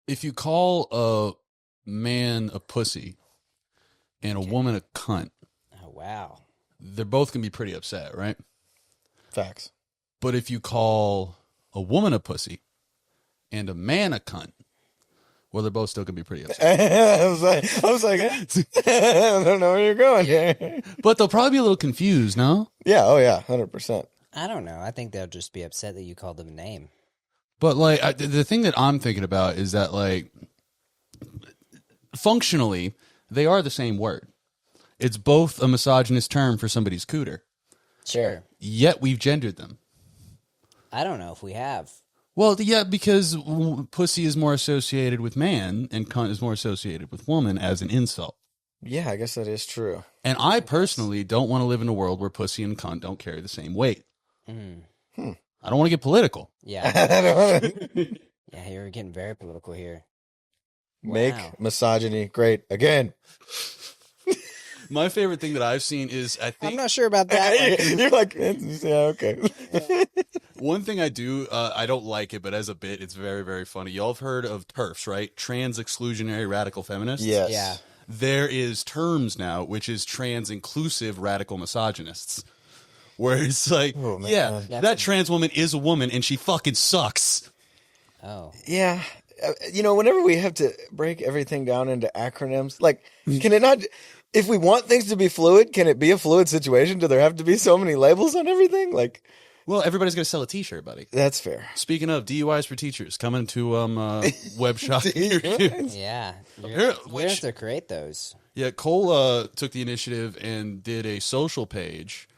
if you call a man a pussy and a woman a cunt, Oh, wow. they're both going to be pretty upset, right? Facts. But if you call a woman a pussy and a man a cunt, well, they're both still going to be pretty upset. I was like, I don't know where you're going here. But they'll probably be a little confused, no? Yeah. Oh, yeah. 100%. I don't know. I think they'll just be upset that you called them a name. But, like, the thing that I'm thinking about is that, like, functionally, they are the same word. It's both a misogynist term for somebody's cooter. Sure. Yet we've gendered them. I don't know if we have. Well, yeah, because pussy is more associated with man and cunt is more associated with woman as an insult. Yeah, I guess that is true. And I personally don't want to live in a world where pussy and cunt don't carry the same weight. I don't want to get political. Yeah. Yeah, you're getting very political here. Make Wow. misogyny great again. My favorite thing that I've seen is, I think... I'm not sure about that. You're like, yeah, okay. One thing I do, I don't like it, but as a bit, it's very, very funny. Y'all have heard of TERFs, right? Trans exclusionary radical feminists? Yes. Yeah. There is terms now, which is trans inclusive radical misogynists. Where it's like, Oh, man. yeah, that trans woman is a woman and she fucking sucks. Oh. Yeah. Whenever we have to break everything down into acronyms, like, can it not... If we want things to be fluid, can it be a fluid situation? Do there have to be so many labels on everything? Like, Well, everybody's going to sell a t-shirt, buddy. that's fair. Speaking of DUIs for teachers, coming to web shop. Yeah. Here- We have to create those. Yeah, Cole took the initiative and did a social page,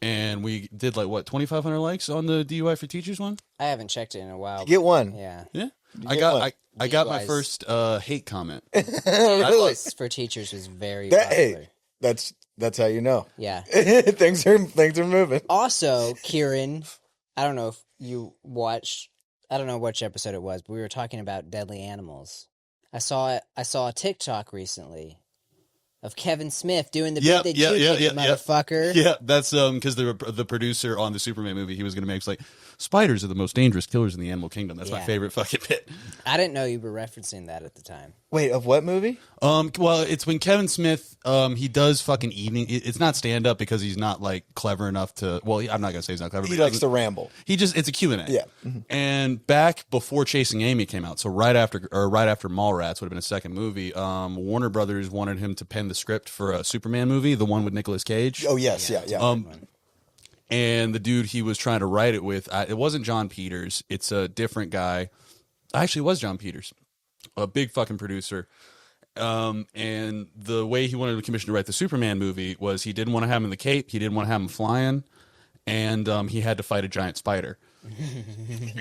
and we did like what 2,500 likes on the DUI for teachers one. I haven't checked it in a while. Get one. Yeah. Yeah, get one? I got my DUIs. first hate comment. Really? For teachers was very That, popular. hey, that's how you know. Yeah. things are moving. Also, Kieran, I don't know if you watched. I don't know which episode it was, but we were talking about deadly animals. I saw a TikTok recently of Kevin Smith doing the Yeah, bit that yeah, you yeah, did, yeah, motherfucker. Yeah, that's because the producer on the Superman movie, he was going to make it's like spiders are the most dangerous killers in the animal kingdom. That's my Yeah. favorite fucking bit. I didn't know you were referencing that at the time. Wait, of what movie? Well, it's when Kevin Smith he does fucking evening. It's not stand up because he's not like clever enough to. Well, I'm not gonna say he's not clever. He but likes to ramble. He just it's a Q&A. Yeah. And back before Chasing Amy came out, so right after Mallrats would have been a second movie. Warner Brothers wanted him to pen the script for a Superman movie, the one with Nicolas Cage. Oh yes, yeah. And the dude he was trying to write it with, it wasn't John Peters. It's a different guy. Actually, it was John Peters, a big fucking producer. And the way he wanted the commission to write the Superman movie was he didn't want to have him in the cape. He didn't want to have him flying. And he had to fight a giant spider.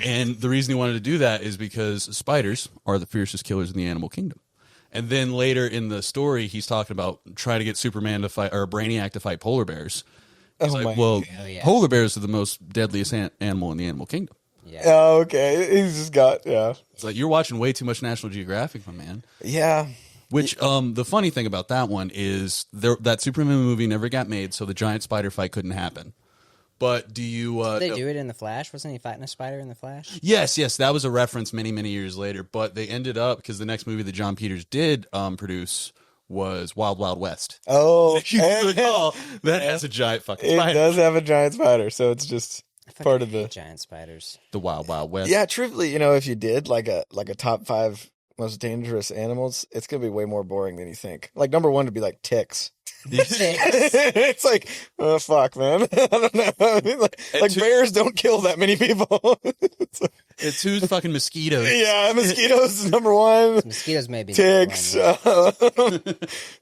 And the reason he wanted to do that is because spiders are the fiercest killers in the animal kingdom. And then later in the story, he's talking about trying to get Superman to fight, or Brainiac to fight polar bears. It's like, well, yeah. polar bears are the most deadliest animal in the animal kingdom. Yeah. Oh, okay. He's just got It's like you're watching way too much National Geographic, my man. Yeah. Which the funny thing about that one is that Superman movie never got made, so the giant spider fight couldn't happen. But do you? Did they do it in The Flash? Wasn't he fighting a spider in The Flash? Yes, that was a reference many, many years later. But they ended up because the next movie that John Peters did produce was Wild Wild West. Oh, That has a giant fucking it spider. does have a giant spider, so it's just I fucking part of hate the. giant spiders. The Wild Wild West. Yeah, truthfully, if you did like a top 5 most dangerous animals, it's gonna be way more boring than you think. Like number 1 would be like ticks. It's like, oh fuck, man. I don't know. I mean, like bears don't kill that many people. It's who's fucking mosquitoes. Yeah, mosquitoes is number 1. Mosquitoes may be Ticks. number one.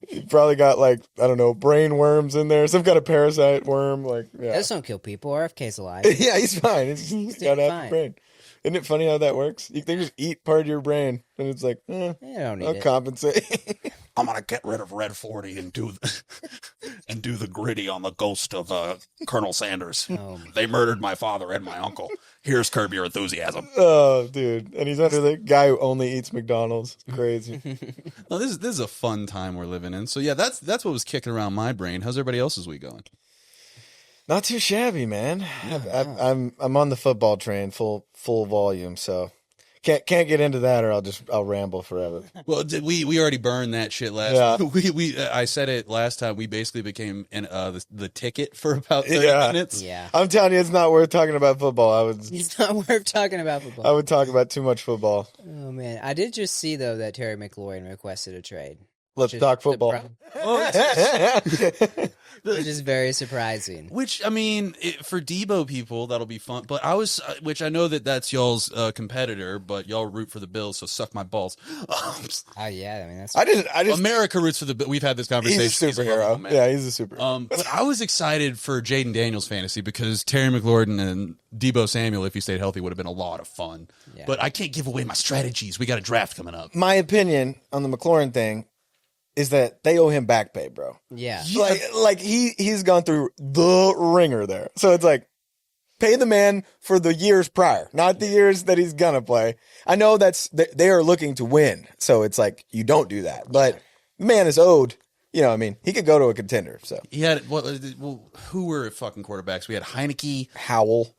You probably got like, I don't know, brain worms in there, some kind of parasite worm. Like, yeah, Those don't kill people. RFK's alive. yeah, he's fine. He's got half fine. a brain. Isn't it funny how that works? They just eat part of your brain, and it's like, You don't need I'll it. compensate. I'm gonna get rid of Red 40 and do the gritty on the ghost of Colonel Sanders. Oh, They murdered my father and my uncle. Here's Curb Your Enthusiasm. Oh, dude, and he's under the guy who only eats McDonald's. It's crazy. Well, this is a fun time we're living in. So yeah, that's what was kicking around my brain. How's everybody else's week going? Not too shabby, man. I'm on the football train, full volume. So Can't get into that, or I'll ramble forever. Well, we already burned that shit last. Yeah. I said it last time. We basically became the ticket for about 30 minutes. Yeah. I'm telling you, it's not worth talking about football. It's not worth talking about football. I would talk about too much football. Oh man, I did just see though that Terry McLaurin requested a trade. Let's talk football. Which is very surprising. Which, I mean, for Debo people, that'll be fun. But which I know that's y'all's competitor, but y'all root for the Bills, so suck my balls. Oh yeah, I mean that's. I just America roots for the Bills. We've had this conversation. He's a superhero. He's a superhero. But I was excited for Jaden Daniels fantasy because Terry McLaurin and Debo Samuel, if he stayed healthy, would have been a lot of fun. Yeah. But I can't give away my strategies. We got a draft coming up. My opinion on the McLaurin thing is that they owe him back pay, bro. Yeah. Like he's gone through the ringer there. So it's like, pay the man for the years prior, not the years that he's gonna play. I know they are looking to win. So it's like, you don't do that. But the man is owed, you know what I mean? He could go to a contender. So he had, who were fucking quarterbacks? We had Heineke. Howell.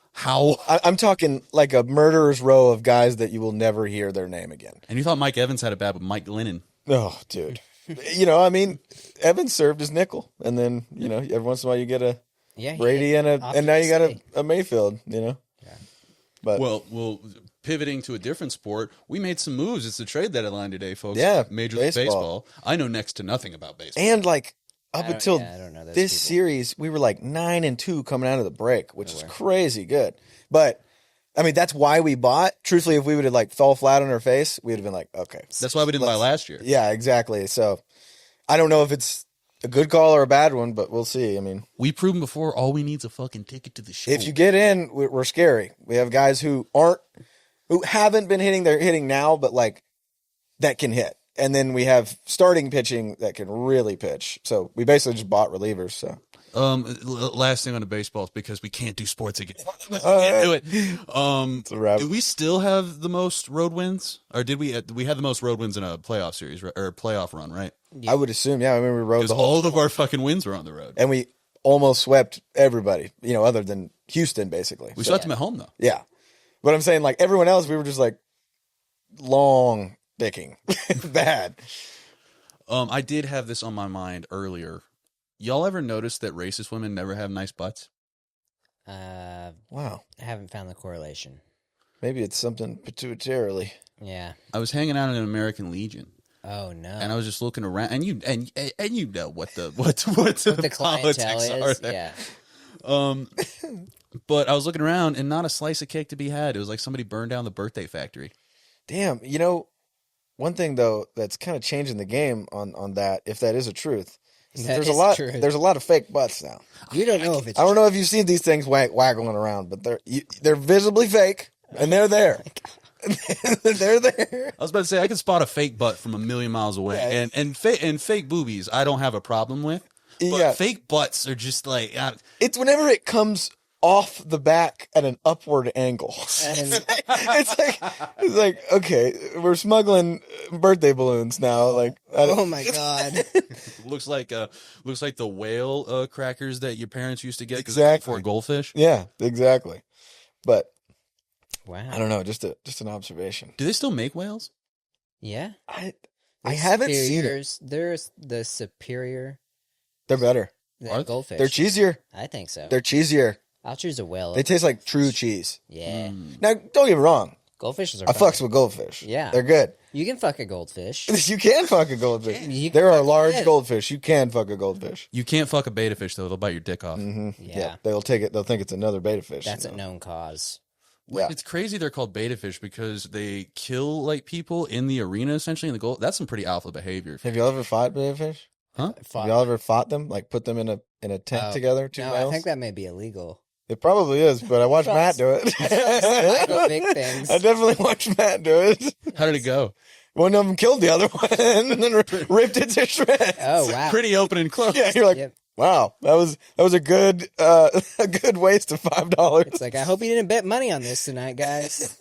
I'm talking like a murderer's row of guys that you will never hear their name again. And you thought Mike Evans had a bad, but Mike Glennon. Oh, dude. You know, I mean, Evans served his nickel, and then every once in a while you get a Brady and now you got a Mayfield. Yeah. But well, pivoting to a different sport, we made some moves. It's the trade deadline today, folks. Yeah, Major League Baseball. I know next to nothing about baseball, and like up until this series, we were like 9-2 coming out of the break, which is crazy good. But I mean, that's why we bought. Truthfully, if we would have like fell flat on our face, we'd have been like, okay. That's why we didn't buy last year. Yeah, exactly. So I don't know if it's a good call or a bad one, but we'll see. I mean, we've proven before all we need is a fucking ticket to the show. If you get in, we're scary. We have guys who haven't been hitting. They're hitting now, but like that can hit. And then we have starting pitching that can really pitch. So we basically just bought relievers. So. Last thing on the baseball is because we can't do sports again. We can't do it. It's a wrap. Do we still have the most road wins, or did we have the most road wins in a playoff series or a playoff run? Right? Yeah. I would assume. Yeah, I remember we rode all of our fucking wins were on the road, and we almost swept everybody. Other than Houston, basically. We swept them at home though. Yeah, but I'm saying like everyone else, we were just like long dicking bad. I did have this on my mind earlier. Y'all ever notice that racist women never have nice butts? Wow. I haven't found the correlation. Maybe it's something pituitarily. Yeah. I was hanging out in an American Legion. Oh no. And I was just looking around, and you know what the clientele are is. there. Yeah. But I was looking around, and not a slice of cake to be had. It was like somebody burned down the birthday factory. Damn. One thing though that's kind of changing the game on that, if that is a truth. There's a lot of fake butts now. You don't know if it's I don't know if you've seen these things waggling around, but they're visibly fake, and they're there. They're there. I was about to say I can spot a fake butt from a million miles away, yeah. and fake boobies I don't have a problem with. But fake butts are just like it's whenever it comes off the back at an upward angle. It's like okay, we're smuggling birthday balloons now. Like oh my god, looks like the whale crackers that your parents used to get exactly for goldfish. Yeah, exactly. But wow, I don't know. Just an observation. Do they still make whales? Yeah, I haven't seen it. There's the superior. They're better. Goldfish. They're cheesier. I think so. They're cheesier. I'll choose a whale. They taste like true cheese. Yeah. Now, don't get me wrong. Goldfishes are I fucks with goldfish. Yeah. They're good. You can fuck a goldfish. You can fuck a goldfish. There are large goldfish. You can fuck a goldfish. You can't fuck a beta fish, though. They'll bite your dick off. Mm-hmm. Yeah. They'll take it. They'll think it's another beta fish. That's a known cause. Yeah. It's crazy they're called beta fish because they kill like people in the arena, essentially, in the goal. That's some pretty alpha behavior. Have y'all ever fought beta fish? Huh? Have y'all ever fought them? Like put them in a tent together? Two males? I think that may be illegal. It probably is, but I watched Matt do it. Big things. I definitely watched Matt do it. How did it go? One of them killed the other one and then ripped it to shreds. Oh wow! Pretty open and close. Yeah, you're like, wow, that was a good waste of $5. It's like I hope you didn't bet money on this tonight, guys.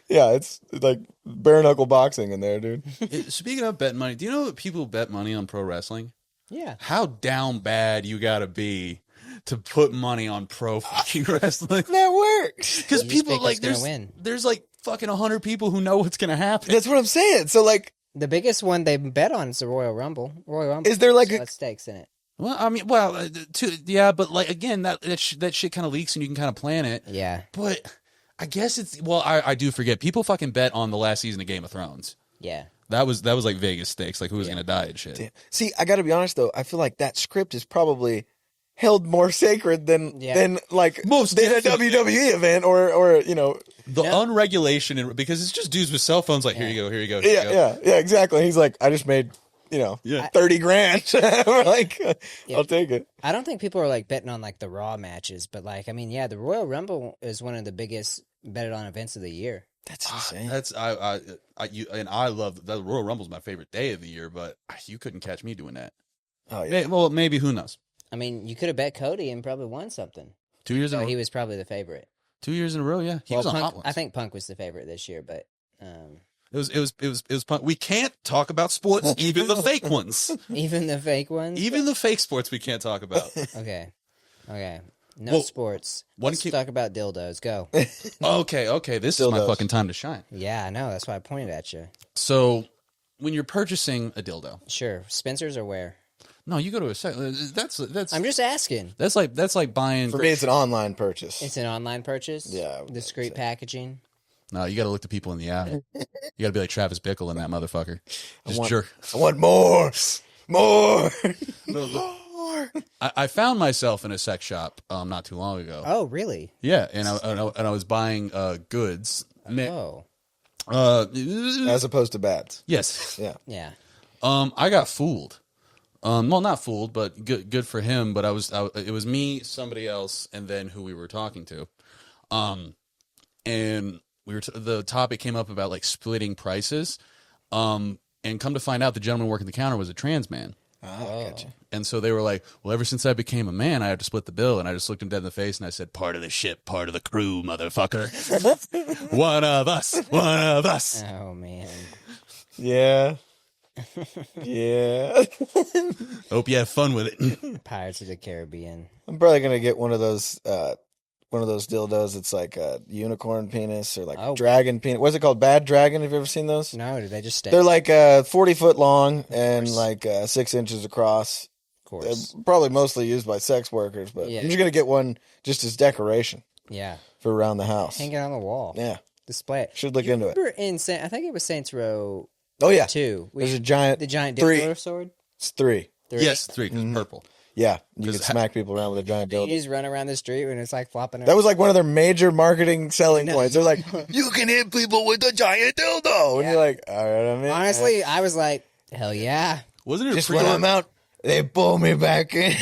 Yeah, it's like bare knuckle boxing in there, dude. Speaking of betting money, do you know that people bet money on pro wrestling? Yeah. How down bad you got to be to put money on pro fucking wrestling? That works because people like there's like fucking 100 people who know what's gonna happen. That's what I'm saying. So like, The biggest one they bet on is the Royal Rumble. Royal Rumble. Is there like has stakes in it? Well, I mean, but like again, that shit kind of leaks and you can kind of plan it. Yeah. But I guess it's I do forget. People fucking bet on the last season of Game of Thrones. Yeah. That was like Vegas stakes, like who was gonna die and shit. damn. See, I got to be honest though. I feel like that script is probably held more sacred than like Most than a definitely. WWE event or The unregulation because it's just dudes with cell phones. Like here you go, here you go. Here you go. yeah, exactly. He's like, I just made 30 grand. We're like, I'll take it. I don't think people are like betting on like the Raw matches, but like, I mean, yeah, the Royal Rumble is one of the biggest betted on events of the year. That's insane. I love the Royal Rumble's my favorite day of the year, but you couldn't catch me doing that. Oh yeah. Well, maybe who knows? I mean, you could have bet Cody and probably won something. 2 years in a row. He was probably the favorite. 2 years in a row, yeah. He was on Punk, Hot Ones. I think Punk was the favorite this year, but It was Punk. We can't talk about sports, even the fake ones, even the fake ones. even the fake sports we can't talk about. Okay. No Well, sports. one Let's keep- talk about dildos. Go. Okay. This is my Dildos. fucking time to shine. Yeah, I know. That's why I pointed at you. So, when you're purchasing a dildo, Sure. Spencer's or where? no, you go to a site. That's I'm just asking. that's like buying. For me, it's an online purchase. It's an online purchase? Yeah, Discreet packaging? No, you got to look the people in the eye. You got to be like Travis Bickle in that motherfucker. Just jerk. I want more. I found myself in a sex shop not too long ago. Oh, really? Yeah, and I was buying goods. Oh. As opposed to bads. Yes. Yeah. Yeah. I got fooled. Well, not fooled, but good for him. But it was me, somebody else, and then who we were talking to. And we were the topic came up about like splitting prices. And come to find out, the gentleman working the counter was a trans man. Oh, gotcha. And so they were like, well, ever since I became a man, I have to split the bill. And I just looked him dead in the face and I said, part of the ship, part of the crew, motherfucker. One of us. Oh, man. Yeah. Yeah. Hope you have fun with it. Pirates of the Caribbean. I'm probably gonna get one of those dildos. It's like a unicorn penis or like dragon penis. What's it called? Bad dragon. Have you ever seen those? No, did they just stay? They're like 40 foot long and like 6 inches across. Of course. They're probably mostly used by sex workers, but Yeah. I'm just gonna get one just as decoration Yeah. for around the house. Hang it on the wall. Yeah, Display it. should look into it. Remember I think it was Saints Row Oh yeah, 2. there's a giant. The giant three. dildo sword? It's 3. Yes, 3, 'cause purple. Yeah, you can 'Cause smack people around with a giant You dildo. just run around the street when it's like flopping around. That was like one of their major marketing selling points. They're like, you can hit people with a giant dildo, and you're like, all right, I'm in. Honestly, I was like, hell yeah. Wasn't it Just a when pre-order? I'm out, they pull me back in.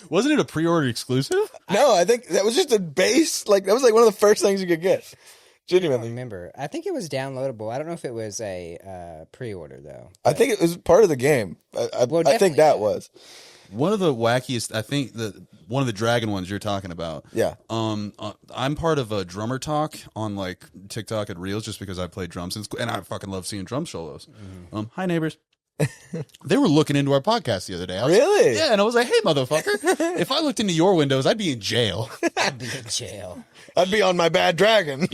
Wasn't it a pre-order exclusive? No, I think that was just a base. Like that was like one of the first things you could get. I don't Genuinely, remember. I think it was downloadable. I don't know if it was a pre-order, though. I think it was part of the game. I think definitely, that yeah. was. One of the wackiest, I think one of the dragon ones you're talking about. Yeah. I'm part of a drummer talk on like TikTok and Reels just because I play drums and I fucking love seeing drum solos. Hi neighbors. They were looking into our podcast the other day. Really? Yeah, and I was like, hey motherfucker, if I looked into your windows, I'd be in jail. I'd be in jail. I'd be on my bad dragon.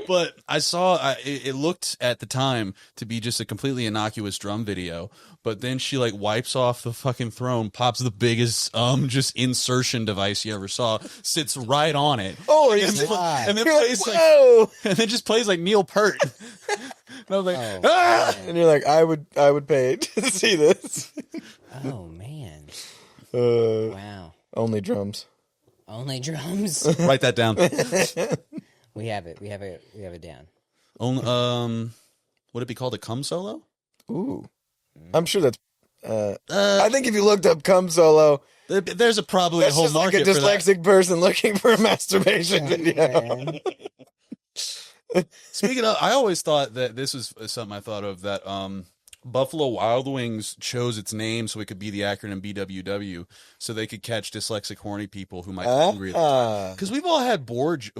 But I saw it looked at the time to be just a completely innocuous drum video, but then she like wipes off the fucking throne, pops the biggest just insertion device you ever saw, sits right on it. Oh, and, he's then, and then You're plays like, like, whoa! and then just plays like Neil Peart. And I was like, Oh, ah! And you're like, I would pay to see this. Oh, man. Wow. Wow. Only drums. Only drums? Write that down. We have it. We have it down. Would it be called a cum solo? Ooh. I'm sure that's. I think if you looked up "cum solo," There's probably that's a whole just like a market for that. dyslexic person looking for a masturbation video. Man. Speaking of, I always thought that this was something I thought of that Buffalo Wild Wings chose its name so it could be the acronym BWW, so they could catch dyslexic horny people who might be hungry. Because we've all had bored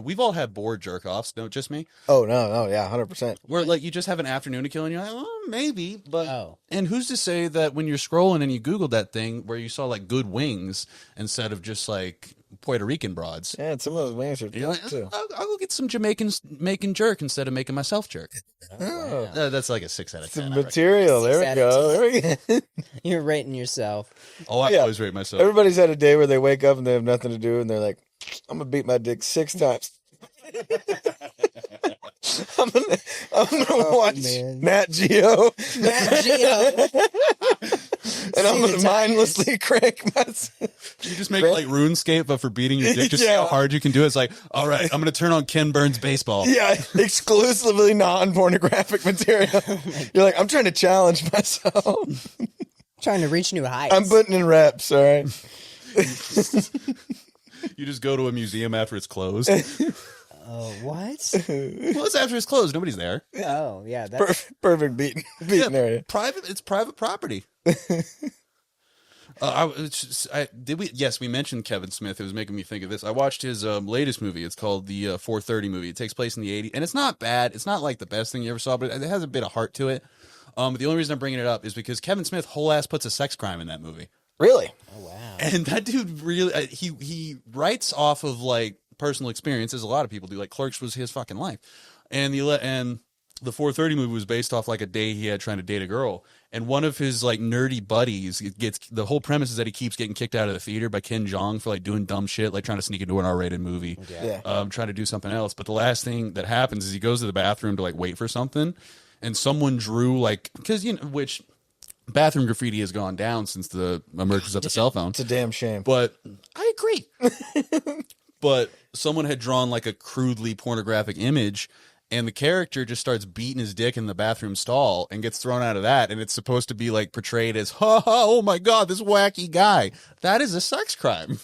jerk offs, no, just me. Oh no, yeah, 100%. Where like you just have an afternoon to kill and you're like, oh, maybe, but Oh. and who's to say that when you're scrolling and you Googled that thing where you saw like good wings instead of just like Puerto Rican broads. Yeah, some of those wings are You're like, too. I'll go get some Jamaicans making jerk instead of making myself jerk. Oh, That's like a 6 out of 10. some material. There we 6 go. There we go. You're rating yourself. Oh, I Yeah. always rate myself. Everybody's had a day where they wake up and they have nothing to do, and they're like, "I'm gonna beat my dick 6 times." I'm gonna watch man. Nat Geo, Nat Geo. and I'm gonna mindlessly crank myself. You just make like RuneScape, but for beating your dick, just Yeah. how hard you can do it. It's like, all right, I'm going to turn on Ken Burns baseball. Yeah, exclusively non-pornographic material. You're like, I'm trying to challenge myself. Trying to reach new heights. I'm putting in reps. All right. You just go to a museum after it's closed. Oh, what? Well, it's after it's closed. Nobody's there. Oh, yeah. That's Perfect beating area. It's private property. Yes, we mentioned Kevin Smith. It was making me think of this. I watched his latest movie. It's called the 4:30 movie. It takes place in the 80s, and it's not bad. It's not like the best thing you ever saw, but it has a bit of heart to it. But the only reason I'm bringing it up is because Kevin Smith whole ass puts a sex crime in that movie. Really? oh, wow. And that dude really, he writes off of like personal experiences. A lot of people do. Like Clerks was his fucking life, and the 4:30 movie was based off like a day he had trying to date a girl, and one of his like nerdy buddies gets the whole premise is that he keeps getting kicked out of the theater by Ken Jeong for like doing dumb shit, like trying to sneak into an R-rated movie, Yeah. trying to do something else. But the last thing that happens is he goes to the bathroom to like wait for something, and someone drew like because which. Bathroom graffiti has gone down since the emergence of the cell phone. It's a damn shame. But I agree. But someone had drawn like a crudely pornographic image, and the character just starts beating his dick in the bathroom stall and gets thrown out of that. And it's supposed to be like portrayed as, ha ha, oh my God, this wacky guy. That is a sex crime.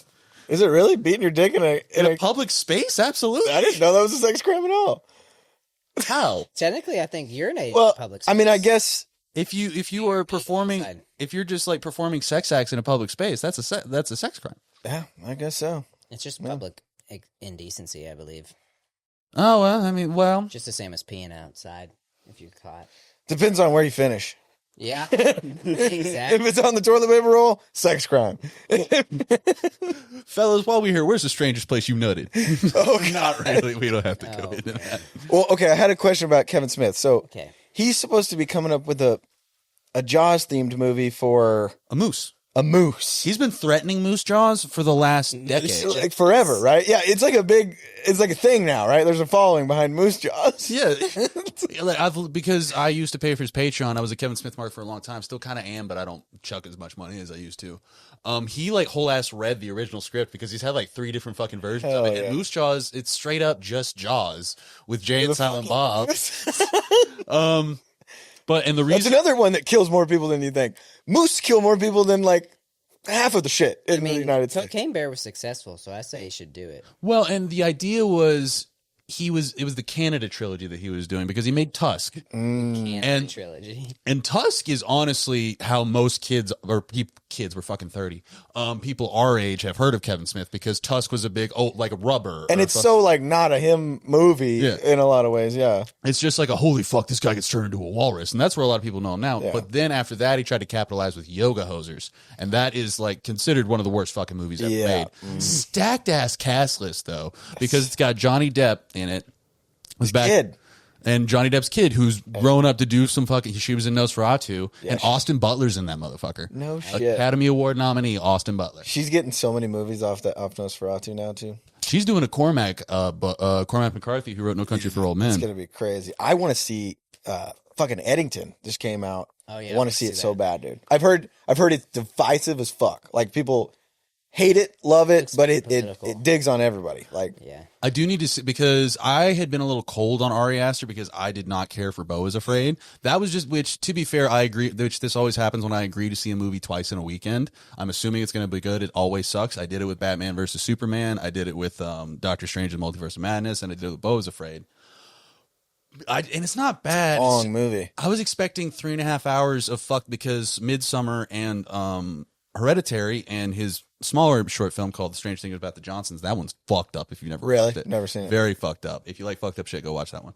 Is it really beating your dick in In a public space? Absolutely. I didn't know that was a sex crime at all. How? Technically, I think urinating Well, in public space. I mean, I guess If you are performing, if you're just like performing sex acts in a public space, that's a sex crime. yeah, I guess so. It's just public indecency, I believe. Oh, well, I mean, well. Just the same as peeing outside if you're caught. Depends on where you finish. Yeah. If Exactly. it's on the toilet paper roll, sex crime. Fellas, while we're here, where's the strangest place you nutted? Oh, Not really. We don't have to go into that. Well, okay, I had a question about Kevin Smith. So Okay. he's supposed to be coming up with a Jaws themed movie for A moose. a moose. He's been threatening moose jaws for the last decade. Like forever, right? Yeah, it's like a thing now, right? There's a following behind moose jaws. Yeah, like, because I used to pay for his Patreon. I was a Kevin Smith mark for a long time. Still kind of am, but I don't chuck as much money as I used to. He like whole ass read the original script because he's had like 3 different fucking versions of it. yeah. And Moose Jaws, it's straight up just Jaws with Jay and Silent Bob. But and the That's reason another one that kills more people than you think. Moose kill more people than like half of the shit in the United States. Cocaine Bear was successful, so I say he should do it. well, and the idea was it was the Canada trilogy that he was doing because he made Tusk. And trilogy. And Tusk is honestly how most kids kids were fucking 30. People our age have heard of Kevin Smith because Tusk was a big like a Rubber. And it's so like not a him movie in a lot of ways, yeah. It's just like a holy fuck, this guy gets turned into a walrus, and that's where a lot of people know him now. Yeah. But then after that, he tried to capitalize with Yoga Hosers, and that is like considered one of the worst fucking movies ever made. Stacked ass cast list though, because it's got Johnny Depp in it. Was back. Kid. And Johnny Depp's kid, who's grown up to do some fucking. She was in Nosferatu, and Austin Butler's in that motherfucker. No shit. Academy Award nominee Austin Butler. She's getting so many movies off Nosferatu now too. She's doing a Cormac McCarthy, who wrote No Country for Old Men. It's gonna be crazy. I want to see fucking Eddington just came out. Oh, yeah, I want to see it so bad, dude. I've heard it's divisive as fuck. Like people hate it, love it, but it digs on everybody. Like Yeah. I do need to see, because I had been a little cold on Ari Aster because I did not care for Beau is Afraid. That was just, which to be fair, I agree, which this always happens when I agree to see a movie twice in a weekend. I'm assuming it's going to be good. It always sucks. I did it with Batman versus Superman. I did it with Doctor Strange and Multiverse of Madness, and I did it with Beau is Afraid. And it's not bad. long movie. I was expecting 3.5 hours of fuck because Midsummer and Hereditary and his smaller short film called The Strange Thing About the Johnsons, that one's fucked up if you've never Really? watched it. Never seen it. Very fucked up. If you like fucked up shit, go watch that one.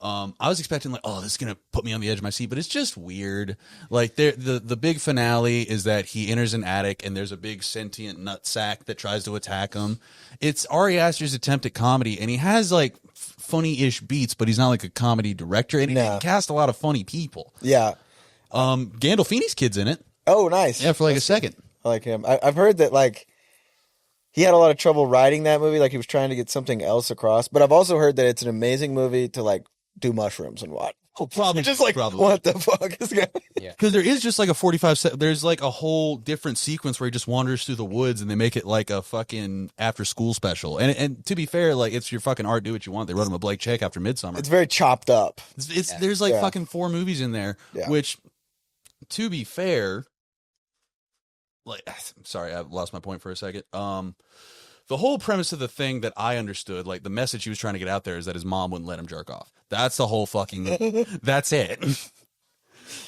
I was expecting like, oh, this is gonna put me on the edge of my seat, but it's just weird. Like the big finale is that he enters an attic and there's a big sentient nutsack that tries to attack him. It's Ari Aster's attempt at comedy, and he has like funny-ish beats, but he's not like a comedy director, and he cast a lot of funny people. Yeah. Gandolfini's kid's in it. Oh, nice. Yeah, for like a second. I like him. I've heard that like he had a lot of trouble writing that movie. Like he was trying to get something else across. But I've also heard that it's an amazing movie to like do mushrooms and watch. Oh, probably. Just like, what the fuck is going on? Yeah. Because there is just like a 45 there's like a whole different sequence where he just wanders through the woods and they make it like a fucking after school special. And to be fair, like it's your fucking art, do what you want. They wrote him a blank check after Midsummer. It's very chopped up. There's like fucking 4 movies in there, which to be fair, like, sorry, I lost my point for a second. The whole premise of the thing that I understood, like the message he was trying to get out there, is that his mom wouldn't let him jerk off. That's the whole fucking. That's it.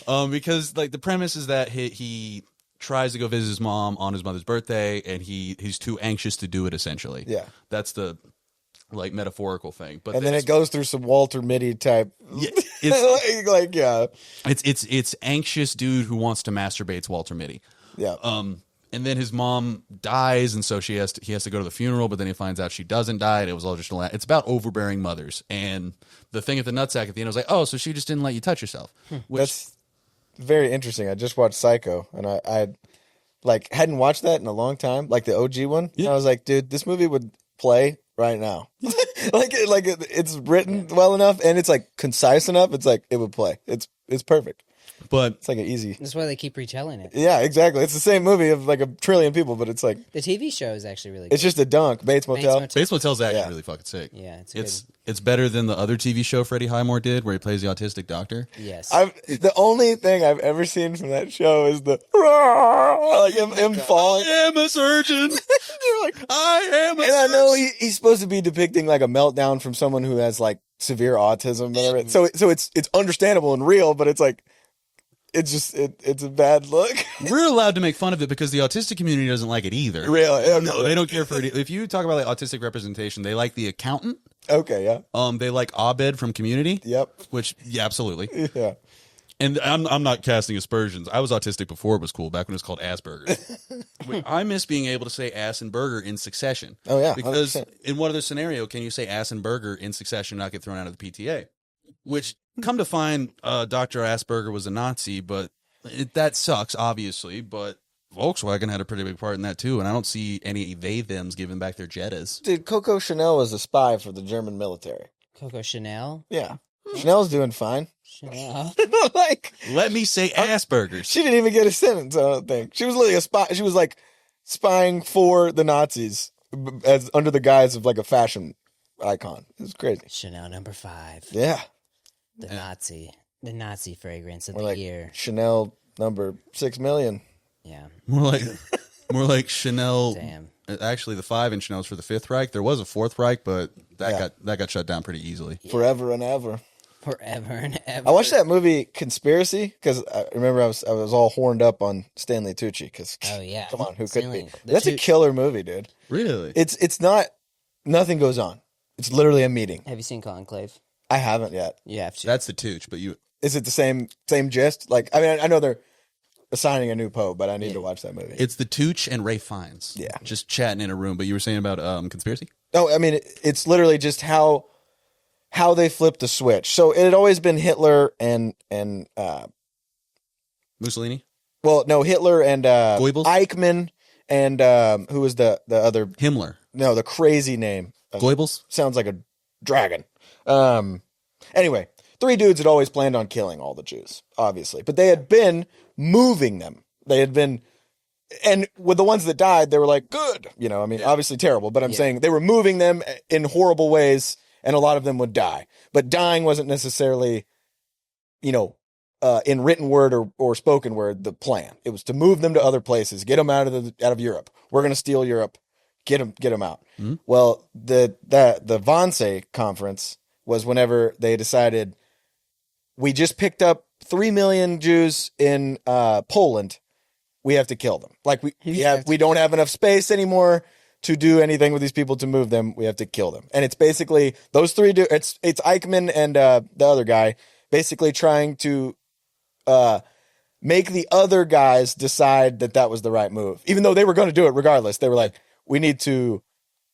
Because like the premise is that he tries to go visit his mom on his mother's birthday, and he's too anxious to do it. Essentially, that's the like metaphorical thing. But then it goes through some Walter Mitty type. Yeah, it's anxious dude who wants to masturbate Walter Mitty. Yeah. And then his mom dies, and so he has to go to the funeral, but then he finds out she doesn't die, and it was all just it's about overbearing mothers. And the thing at the nutsack at the end was like, oh, so she just didn't let you touch yourself. That's very interesting. I just watched Psycho, and I like hadn't watched that in a long time, like the OG one. Yeah. And I was like, dude, this movie would play right now. It's written well enough, and it's like concise enough. It's like it would play. It's perfect. But it's like an easy. That's why they keep retelling it. Yeah, exactly. It's the same movie of like a trillion people, but it's like the TV show is actually really good. It's just a dunk. Bates Motel. Bates Motel's actually really fucking sick. Yeah, it's better than the other TV show Freddie Highmore did, where he plays the autistic doctor. Yes. The only thing I've ever seen from that show is the like him falling. I am a surgeon. You're like, I am a and surgeon. I know he's supposed to be depicting like a meltdown from someone who has like severe autism. And so it's understandable and real, but it's like. It's just it's a bad look. We're allowed to make fun of it because the autistic community doesn't like it either. Really? No, they don't care for it. If you talk about like autistic representation, they like the accountant. Okay, yeah. They like Abed from Community. Yep. Which, yeah, absolutely. Yeah. And I'm not casting aspersions. I was autistic before it was cool, back when it was called Asperger's. I miss being able to say ass and burger in succession. Oh yeah. Because 100%. in what other scenario can you say ass and burger in succession and not get thrown out of the PTA? Which, come to find, Dr. Asperger was a Nazi, but that sucks, obviously. But Volkswagen had a pretty big part in that, too. And I don't see any they-thems giving back their Jettas. Dude, Coco Chanel was a spy for the German military. Coco Chanel? Yeah. Chanel's doing fine. Chanel. Like, let me say Asperger's. She didn't even get a sentence, I don't think. She was literally a spy. She was like spying for the Nazis as under the guise of like a fashion icon. It was crazy. Chanel number 5. Yeah. The Nazi fragrance of More the like year. Chanel number 6 million. Yeah. More like Chanel. Damn. Actually, the 5 in Chanel's for the Fifth Reich. There was a Fourth Reich, but that got shut down pretty easily. Yeah. Forever and ever. Forever and ever. I watched that movie Conspiracy because I remember I was all horned up on Stanley Tucci because come on, who could be? That's a killer movie, dude. Really? It's not. Nothing goes on. It's literally a meeting. Have you seen Conclave? I haven't yet. You have to. That's the Tooch, but you... Is it the same gist? Like, I mean, I know they're assigning a new Pope, but I need to watch that movie. It's the Tooch and Ray Fiennes. Yeah. Just chatting in a room. But you were saying about Conspiracy? No, I mean, it's literally just how they flipped the switch. So it had always been Hitler and Mussolini? Well, no, Hitler and Goebbels? Eichmann and who was the other... Himmler. No, the crazy name. Goebbels? Sounds like a dragon. Anyway, 3 dudes had always planned on killing all the Jews, obviously. But they had been moving them. They had been... And with the ones that died, they were like, good. You know, I mean, obviously terrible. But I'm saying they were moving them in horrible ways, and a lot of them would die. But dying wasn't necessarily, you know, in written word or spoken word, the plan. It was to move them to other places, get them out of Europe. We're going to steal Europe. Get them out. Mm-hmm. Well, the Wannsee conference was whenever they decided we just picked up 3 million Jews in Poland. We have to kill them. Like we don't have enough space anymore to do anything with these people to move them, we have to kill them. And it's basically those three it's Eichmann and the other guy basically trying to make the other guys decide that was the right move, even though they were going to do it regardless. They were like, we need to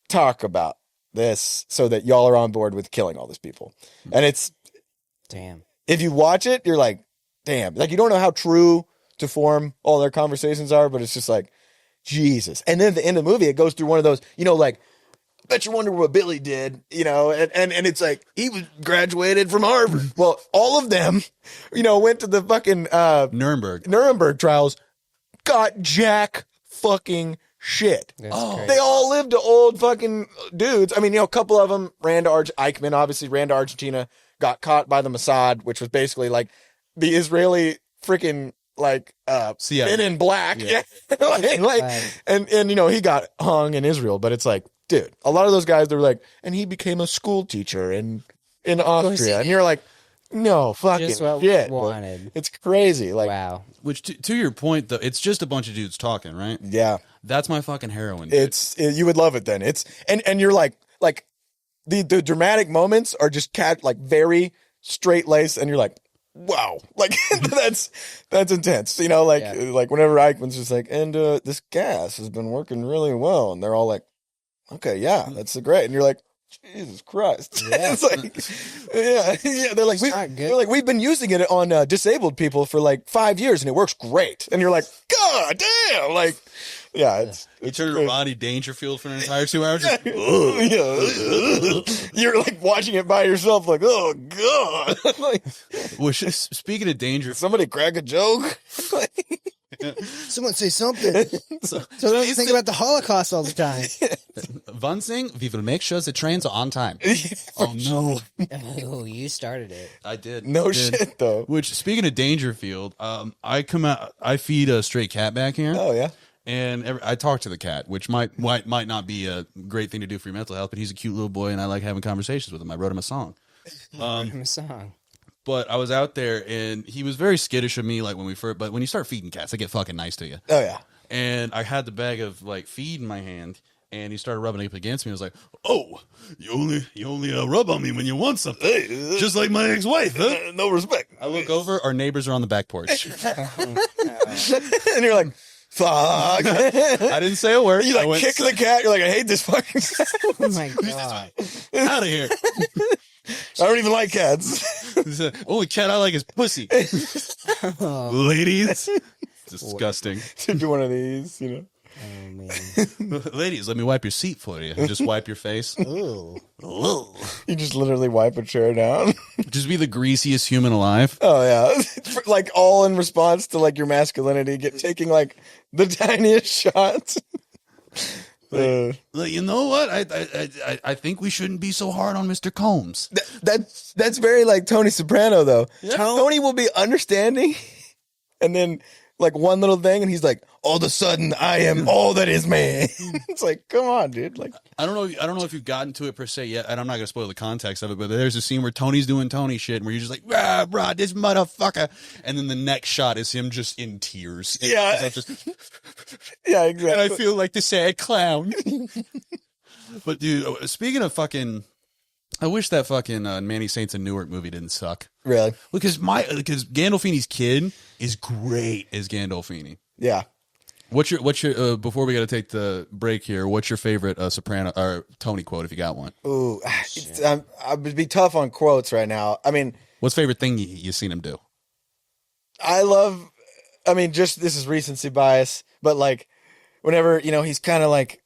talk about this so that y'all are on board with killing all these people. And it's damn. If you watch it, you're like, damn. Like, you don't know how true to form all their conversations are, but it's just like, Jesus. And then at the end of the movie, it goes through one of those, like, I bet you wonder what Billy did, and it's like, he was graduated from Harvard. Well, all of them, went to the fucking Nuremberg trials, got jack fucking shit. They all lived to old fucking dudes. I mean, a couple of them ran to Eichmann obviously ran to Argentina, got caught by the Mossad, which was basically like the Israeli freaking like Men in Black. Yeah. And he got hung in Israel, but it's like, dude, a lot of those guys, they were like, and he became a school teacher in Austria. And you're like, no fucking just what shit. We wanted. It's crazy. Like, wow. Which to your point though, it's just a bunch of dudes talking, right? Yeah. That's my fucking heroin. You would love it then. It's and you're like the dramatic moments are just like very straight laced, and you're like, wow, like that's intense. Like whenever Eichmann's just like, and this gas has been working really well, and they're all like, okay, yeah, that's great, and you're like, Jesus Christ. Yeah. It's like, yeah. They're like, we've been using it on disabled people for like 5 years, and it works great. And you're like, God damn, like. Yeah, you turn to Rodney Dangerfield for an entire 2 hours. Just, you're like watching it by yourself, like, oh god. Like, speaking of danger, somebody crack a joke. Someone say something. So don't think about the Holocaust all the time. One thing, we will make sure the trains are on time. Oh no! Oh, you started it. I did. Shit though. Which, speaking of Dangerfield, I feed a stray cat back here. Oh yeah. And I talk to the cat, which might not be a great thing to do for your mental health, but he's a cute little boy, and I like having conversations with him. I wrote him a song. But I was out there, and he was very skittish of me, like but when you start feeding cats, they get fucking nice to you. Oh yeah. And I had the bag of like feed in my hand, and he started rubbing it up against me. I was like, "Oh, you only rub on me when you want something, just like my ex-wife, huh? No respect." I look over, our neighbors are on the back porch, and you're like, fuck. I didn't say a word. You like kick the cat. You're like, I hate this fucking cat. Oh my god. Out of here. I don't even like cats. The only cat I like is pussy. Ladies. Disgusting. Do one of these, Oh man. Ladies, let me wipe your seat for you. Just wipe your face. Ooh. You just literally wipe a chair down. Just be the greasiest human alive. Oh yeah. Like all in response to like your masculinity, taking like the tiniest shots. You know what? I think we shouldn't be so hard on Mr. Combs. That's very like Tony Soprano though. Yeah. Tony will be understanding, and then like one little thing, and he's like, all of a sudden, I am all that is man. It's like, come on, dude. Like, I don't know if you've gotten to it per se yet, and I'm not gonna spoil the context of it, but there's a scene where Tony's doing Tony shit, and where you're just like, rah, this motherfucker, and then the next shot is him just in tears. Yeah, yeah, exactly. And I feel like the sad clown. But dude, speaking of fucking, I wish that fucking Manny Saints and Newark movie didn't suck. Really? Because Gandolfini's kid is great as Gandolfini. Yeah. What's your before we got to take the break here? What's your favorite Soprano or Tony quote if you got one? Ooh, I would be tough on quotes right now. I mean, what's favorite thing you seen him do? Just this is recency bias, but like whenever he's kind of like,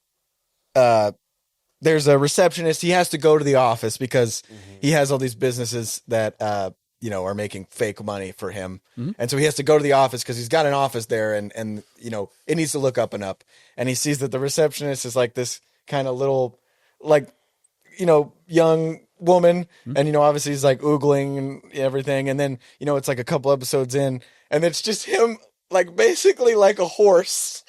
there's a receptionist. He has to go to the office because he has all these businesses that are making fake money for him. Mm-hmm. And so he has to go to the office because he's got an office there and it needs to look up and up. And he sees that the receptionist is like this kind of little, like, young woman. Mm-hmm. And, obviously he's like oogling and everything. And then, it's like a couple episodes in and it's just him like basically like a horse.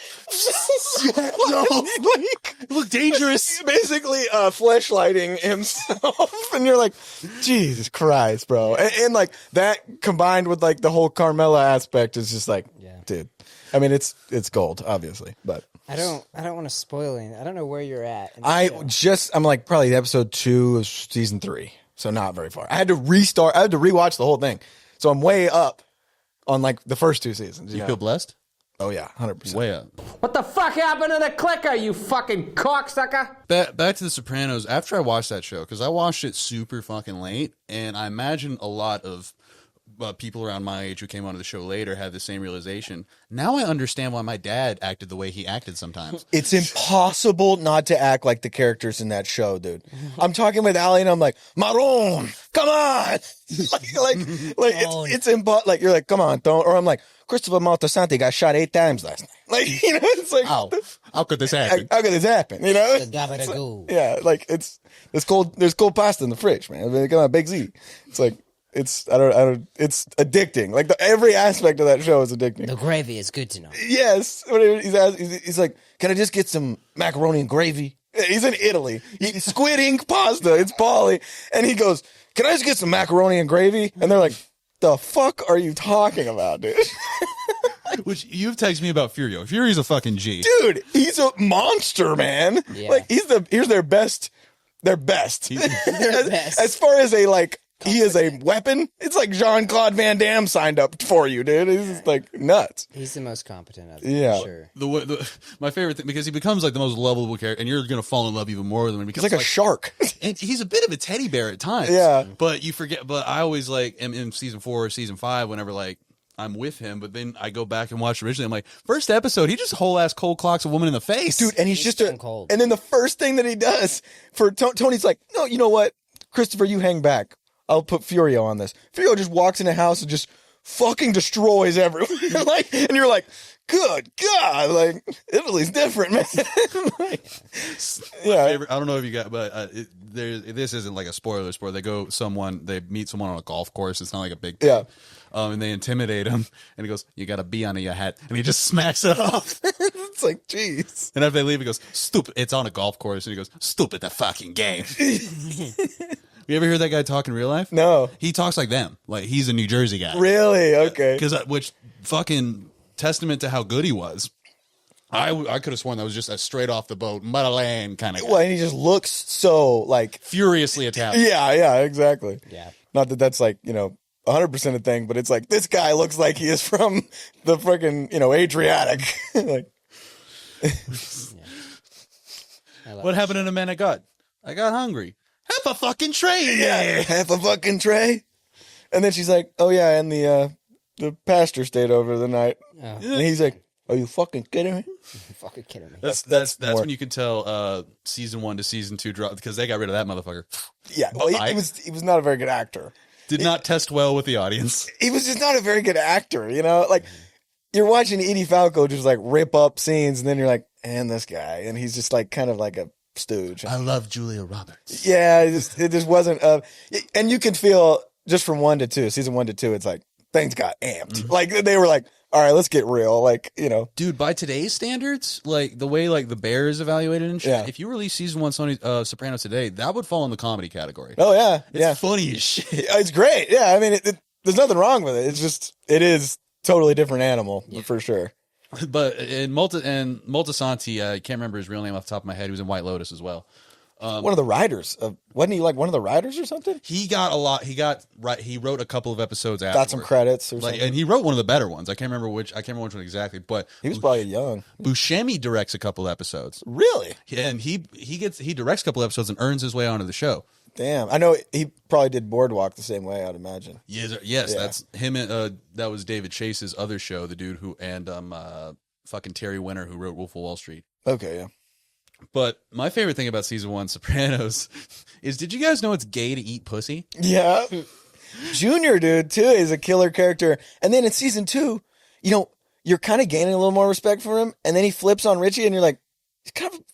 Look dangerous. Basically fleshlighting himself. And you're like, Jesus Christ, bro. And like that combined with like the whole Carmela aspect is just like, dude. I mean, it's gold, obviously, but I don't want to spoil anything. I don't know where you're at. in the show. I'm like probably episode 2 of season 3, so not very far. I had to rewatch the whole thing, so I'm way up on like the first 2 seasons. You feel blessed? Oh yeah, 100%. Way up. What the fuck happened to the clicker, you fucking cocksucker? Back to The Sopranos. After I watched that show, because I watched it super fucking late, and I imagine a lot of people around my age who came onto the show later had the same realization. Now I understand why my dad acted the way he acted sometimes. It's impossible not to act like the characters in that show, dude. I'm talking with Allie and I'm like, Maroon, come on. It's impossible. Like, you're like, come on, don't. Or I'm like, Christopher Moltisanti got shot 8 times last night. Like, you know, it's like, how could this happen? How could this happen? You know? The gabagool. Yeah, like there's cold pasta in the fridge, man. I mean, come on, Big Z. It's like, it's addicting. Like every aspect of that show is addicting. The gravy is good to know. Yes. He's like, can I just get some macaroni and gravy? He's in Italy. Squid ink pasta. It's Paulie. And he goes, can I just get some macaroni and gravy? And they're like, the fuck are you talking about, dude? Which you've texted me about Furio. Furio's a fucking G. Dude, he's a monster, man. Yeah. Like here's their best. Their best. As far as he is a weapon. It's like Jean-Claude Van Damme signed up for you, dude. He's just like nuts. He's the most competent of them, Yeah. for sure. My favorite thing, because he becomes like the most lovable character, and you're going to fall in love even more with him. He's like a shark. And he's a bit of a teddy bear at times. Yeah. But you forget, but I always like, in season 4 or season 5, whenever like, I'm with him, but then I go back and watch originally. I'm like, first episode, he just whole ass cold clocks a woman in the face, Dude, and he's just cold. And then the first thing that he does for Tony's like, no, you know what, Christopher, you hang back. I'll put Furio on this. Furio just walks in the house and just fucking destroys everyone. Like, and you're like, good God, like Italy's different, man. Yeah, I don't know if you got, but this isn't like a spoiler. They meet someone on a golf course. It's not like a big thing. Yeah. And they intimidate him, and he goes, "You got a bee under your hat," and he just smacks it off. It's like, jeez. And after they leave, he goes, "Stupid." It's on a golf course, and he goes, "Stupid, the fucking game." You ever hear that guy talk in real life? No. He talks like them. Like he's a New Jersey guy. Really? Okay. Which fucking testament to how good he was. I could have sworn that was just a straight off the boat, motherland kind of guy. Well, and he just looks so like Furiously Italian. Yeah, exactly. Yeah. Not that that's like, 100% a thing, but it's like this guy looks like he is from the freaking, Adriatic. Like, What happened in a man I got? I got hungry. Half a fucking tray in there. half a fucking tray. And then she's like, oh yeah, and the pastor stayed over the night. Oh. And he's like, are you fucking kidding me? Fucking kidding me. That's when you can tell season 1 to season 2 drop, because they got rid of that motherfucker. Yeah, well, he was not a very good actor. Did not test well with the audience. He was just not a very good actor, Like, you're watching Edie Falco just like rip up scenes, and then you're like, and this guy, and he's just like kind of like a stooge. I love Julia Roberts. Yeah, it just wasn't. And you can feel just from 1 to 2, season 1 to 2, it's like things got amped. Mm-hmm. Like they were like, all right, let's get real. Like, Dude, by today's standards, like the way like the Bear is evaluated and shit, Yeah. if you release season 1 Sopranos today, that would fall in the comedy category. Oh yeah, It's funny as shit. It's great. Yeah, I mean, there's nothing wrong with it. It's just it is totally different animal for sure. But in Moltisanti, I can't remember his real name off the top of my head. He was in White Lotus as well. One of the writers wasn't he like one of the writers or something? He got a lot. He wrote a couple of episodes after. Got some credits or something. And he wrote one of the better ones. I can't remember which one exactly. But He was probably young. Buscemi directs a couple episodes. Really? And he directs a couple episodes and earns his way onto the show. Damn. I know he probably did Boardwalk the same way, I'd imagine. Yes, Yeah. that's him. And that was David Chase's other show. The dude who fucking Terry Winter, who wrote Wolf of Wall Street. Okay, yeah. But my favorite thing about season 1 Sopranos is, did you guys know it's gay to eat pussy? Yeah. Junior, dude, too, is a killer character. And then in season 2, you're kind of gaining a little more respect for him. And then he flips on Richie and you're like,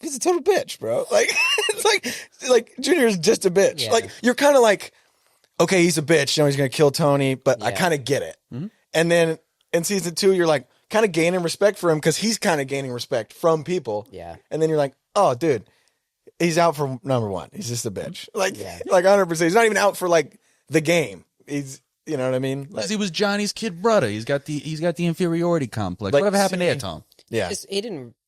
he's a total bitch, bro. Like, it's like Junior is just a bitch. Yeah. Like, you're kind of like, okay, he's a bitch. He's going to kill Tony, but I kind of get it. Mm-hmm. And then in season 2, you're like kind of gaining respect for him because he's kind of gaining respect from people. Yeah. And then you're like, oh, dude, he's out for number 1. He's just a bitch. Like, Yeah. like 100%. He's not even out for like the game. He's You know what I mean? Because he was Johnny's kid brother. He's got the inferiority complex. Like, Whatever happened there, Tom? Yeah.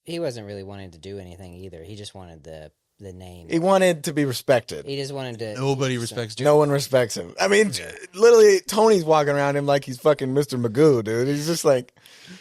He wasn't really wanting to do anything either. He just wanted the name. He wanted to be respected. He just wanted to. Nobody respects Junior. No one respects him. I mean, literally, Tony's walking around him like he's fucking Mr. Magoo, dude. He's just like,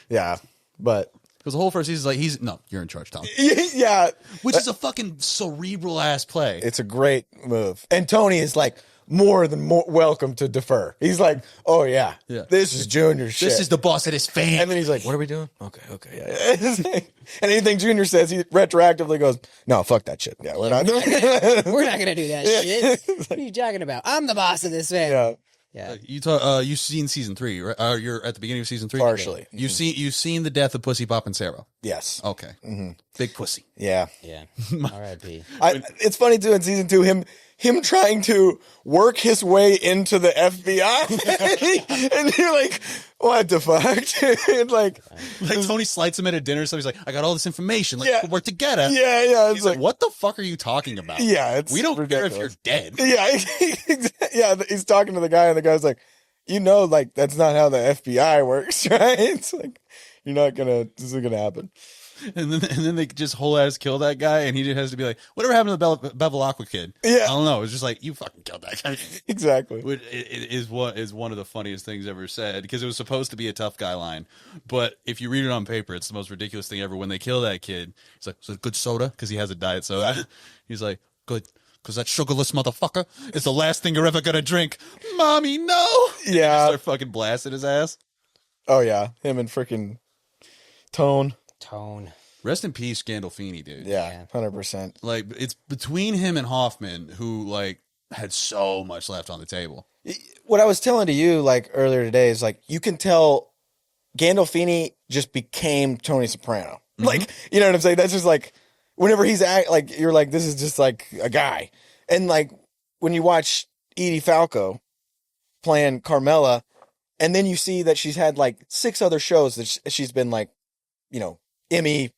yeah, but. Because the whole first season is like, you're in charge, Tom. Yeah. Which is a fucking cerebral ass play. It's a great move. And Tony is like, more than welcome to defer. He's like, oh yeah, this is Junior's shit. This is the boss of this fan. And then he's like, what are we doing? Okay, yeah. And anything Junior says, he retroactively goes, no, fuck that shit. Yeah, we're not doing it. We're not gonna do that shit. What are you talking about? I'm the boss of this fan. Yeah. You've seen season 3, right? You're at the beginning of season 3. Partially. You've seen the death of Pussy Pop and Sarah. Yes. Okay. Mm-hmm. Big pussy. Yeah. R.I.P. It's funny too in season 2, him trying to work his way into the FBI, and you're like, what the fuck? like Tony slights him at a dinner, so he's like, I got all this information. Like, we'll work together. Yeah. He's like, what the fuck are you talking about? Yeah, we don't ridiculous. care if you're dead. Yeah. He's talking to the guy, and the guy's like, like that's not how the FBI works, right? It's like, this isn't gonna happen. And then they just whole ass kill that guy, and he just has to be like, whatever happened to the Bevilacqua kid? Yeah. I don't know. It's just like, you fucking killed that guy. Exactly. Which is one of the funniest things ever said, because it was supposed to be a tough guy line. But if you read it on paper, it's the most ridiculous thing ever. When they kill that kid, he's like, so good soda? Because he has a diet soda. He's like, good. Because that sugarless motherfucker is the last thing you're ever going to drink. Mommy, no. Yeah. Start fucking blasting his ass. Oh, yeah. Him and freaking Tone. Rest in peace, Gandolfini, dude. Yeah, 100%. Like, it's between him and Hoffman, who, like, had so much left on the table. What I was telling to you, like, earlier today is, like, you can tell Gandolfini just became Tony Soprano. Mm-hmm. Like, you know what I'm saying? That's just, like, whenever he's like, you're like, this is just, like, a guy. And, like, when you watch Edie Falco playing Carmela, and then you see that she's had, like, 6 other shows that she's been, like, Emmy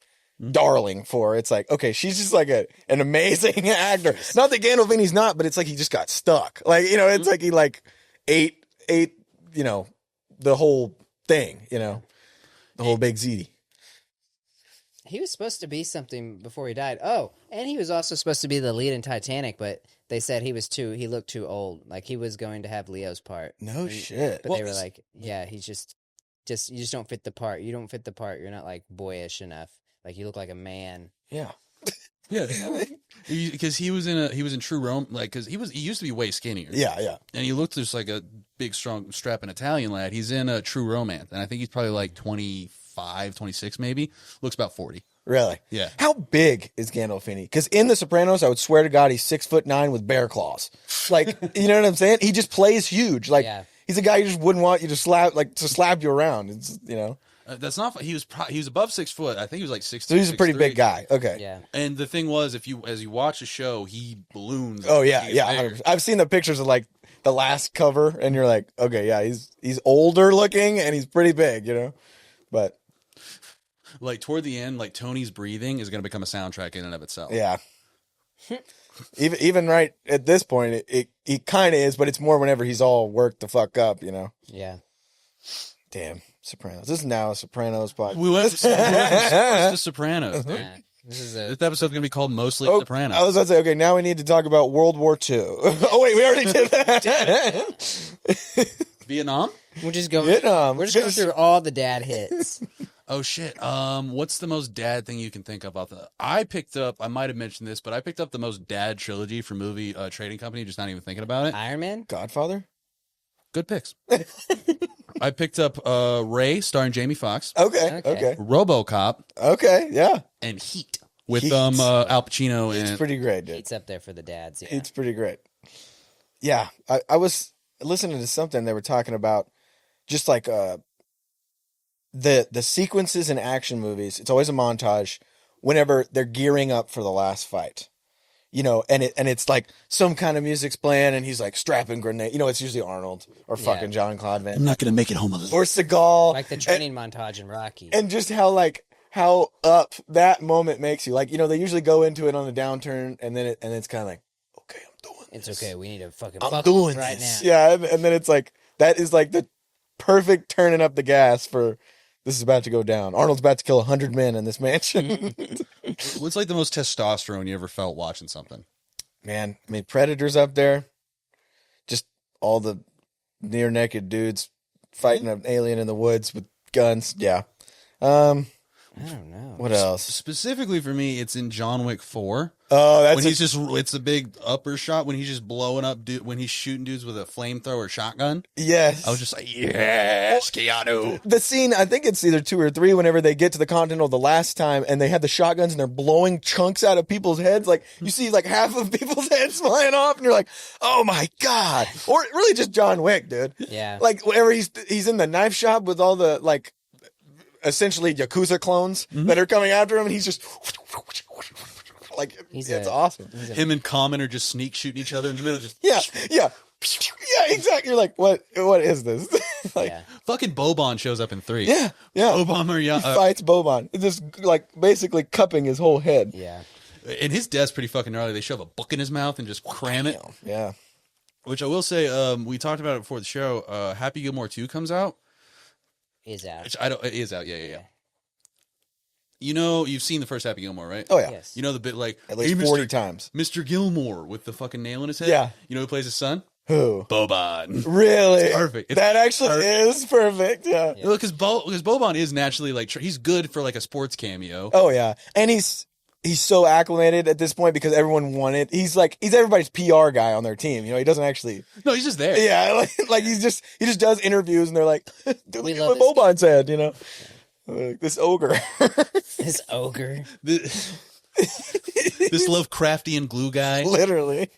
darling for. It's like, okay, she's just like an amazing actor. Not that Gandolfini's not, but it's like he just got stuck. Like, it's like he like ate, the whole thing, the whole big ziti. He was supposed to be something before he died. Oh, and he was also supposed to be the lead in Titanic, but they said he looked too old. Like he was going to have Leo's part. No shit. But they were like, yeah, he's just you just don't fit the part. You don't fit the part. You're not like boyish enough. Like you look like a man. Yeah. Yeah. Because he was in True Rome, like, because he used to be way skinnier. Yeah. And he looked just like a big, strong, strapping Italian lad. He's in a True Romance, and I think he's probably like 25, 26 maybe. Looks about 40. Really? Yeah. How big is Gandolfini? Because in The Sopranos, I would swear to God, he's 6'9" with bear claws. Like, you know what I'm saying? He just plays huge. Like, he's a guy who just wouldn't want you to slap you around. It's, that's not. He was above 6 foot. I think he was like 6'2". So he's a pretty big guy. Okay. Yeah. And the thing was, as you watch the show, he balloons. Oh yeah. 100%. I've seen the pictures of like the last cover, and you're like, okay, yeah, he's older looking and he's pretty big, But like toward the end, like Tony's breathing is going to become a soundtrack in and of itself. Yeah. even right at this point, it kind of is, but it's more whenever he's all worked the fuck up, Yeah. Damn. Sopranos. This is now a Sopranos podcast. We went to Sopranos. Dude. Yeah. This episode's going to be called Mostly Sopranos. I was about to say, okay, now we need to talk about World War II. Oh, wait, we already did that. Vietnam? We're just going Vietnam. We're just going through all the dad hits. Oh, shit. What's the most dad thing you can think of? I might have mentioned this, but I picked up the most dad trilogy for movie Trading Company, just not even thinking about it. Iron Man? Godfather? Good picks. I picked up Ray, starring Jamie Foxx. Okay. RoboCop. Okay, yeah. And Heat with Al Pacino. It's pretty great, dude. It's up there for the dads. Yeah. It's pretty great. Yeah, I was listening to something they were talking about, just like the sequences in action movies. It's always a montage whenever they're gearing up for the last fight. And it's like some kind of music's playing, and he's like strapping grenade. It's usually Arnold or fucking Jean-Claude Van. I'm not gonna make it home alive. Or Seagal, like the training montage in Rocky, and just how up that moment makes you. Like, they usually go into it on the downturn, and then it's kind of like, okay, I'm doing it's this. okay. We need to fucking I'm doing right this. now. Yeah, and then it's like, That is like the perfect turning up the gas for this is about to go down. Arnold's about to kill 100 men in this mansion. What's like the most testosterone you ever felt watching something? Man, I mean, Predator's up there. Just all the near naked dudes fighting an alien in the woods with guns. Yeah. I don't know. What else? Specifically for me, it's in John Wick 4. Oh, that's when it's a big upper shot when he's just blowing up when he's shooting dudes with a flamethrower shotgun. Yes. I was just like, yes, Keanu. The scene, I think it's either 2 or 3, whenever they get to the Continental the last time and they have the shotguns and they're blowing chunks out of people's heads. Like, you see like half of people's heads flying off and you're like, oh my God. Or really just John Wick, dude. Yeah. Like, whenever he's in the knife shop with all the, like, essentially Yakuza clones that are coming after him and he's just... Like, it's awesome. Him and Common are just sneak shooting each other in the middle. Just Yeah, exactly. You're like, what is this? Like, fucking Boban shows up in 3. Yeah. Boban He fights Boban. It's just like basically cupping his whole head. Yeah. And his death's pretty fucking gnarly. They shove a book in his mouth and just cram it. Yeah. Which I will say, we talked about it before the show. Happy Gilmore 2 comes out. Is out. Which it is out. Yeah. You know, you've seen the first Happy Gilmore, right? Oh, yeah. Yes. You know the bit like... At least 40 times. Mr. Gilmore with the fucking nail in his head? Yeah. You know who plays his son? Who? Boban. Really? It's perfect. That actually is perfect, yeah. Look, because Boban is naturally, like... He's good for, like, a sports cameo. Oh, yeah. And he's so acclimated at this point because everyone wanted... He's everybody's PR guy on their team. You know, he doesn't actually... No, he's just there. Yeah, like he just does interviews and they're like, We look love what Boban said, you know? This ogre. This ogre. This Lovecraftian glue guy. Literally.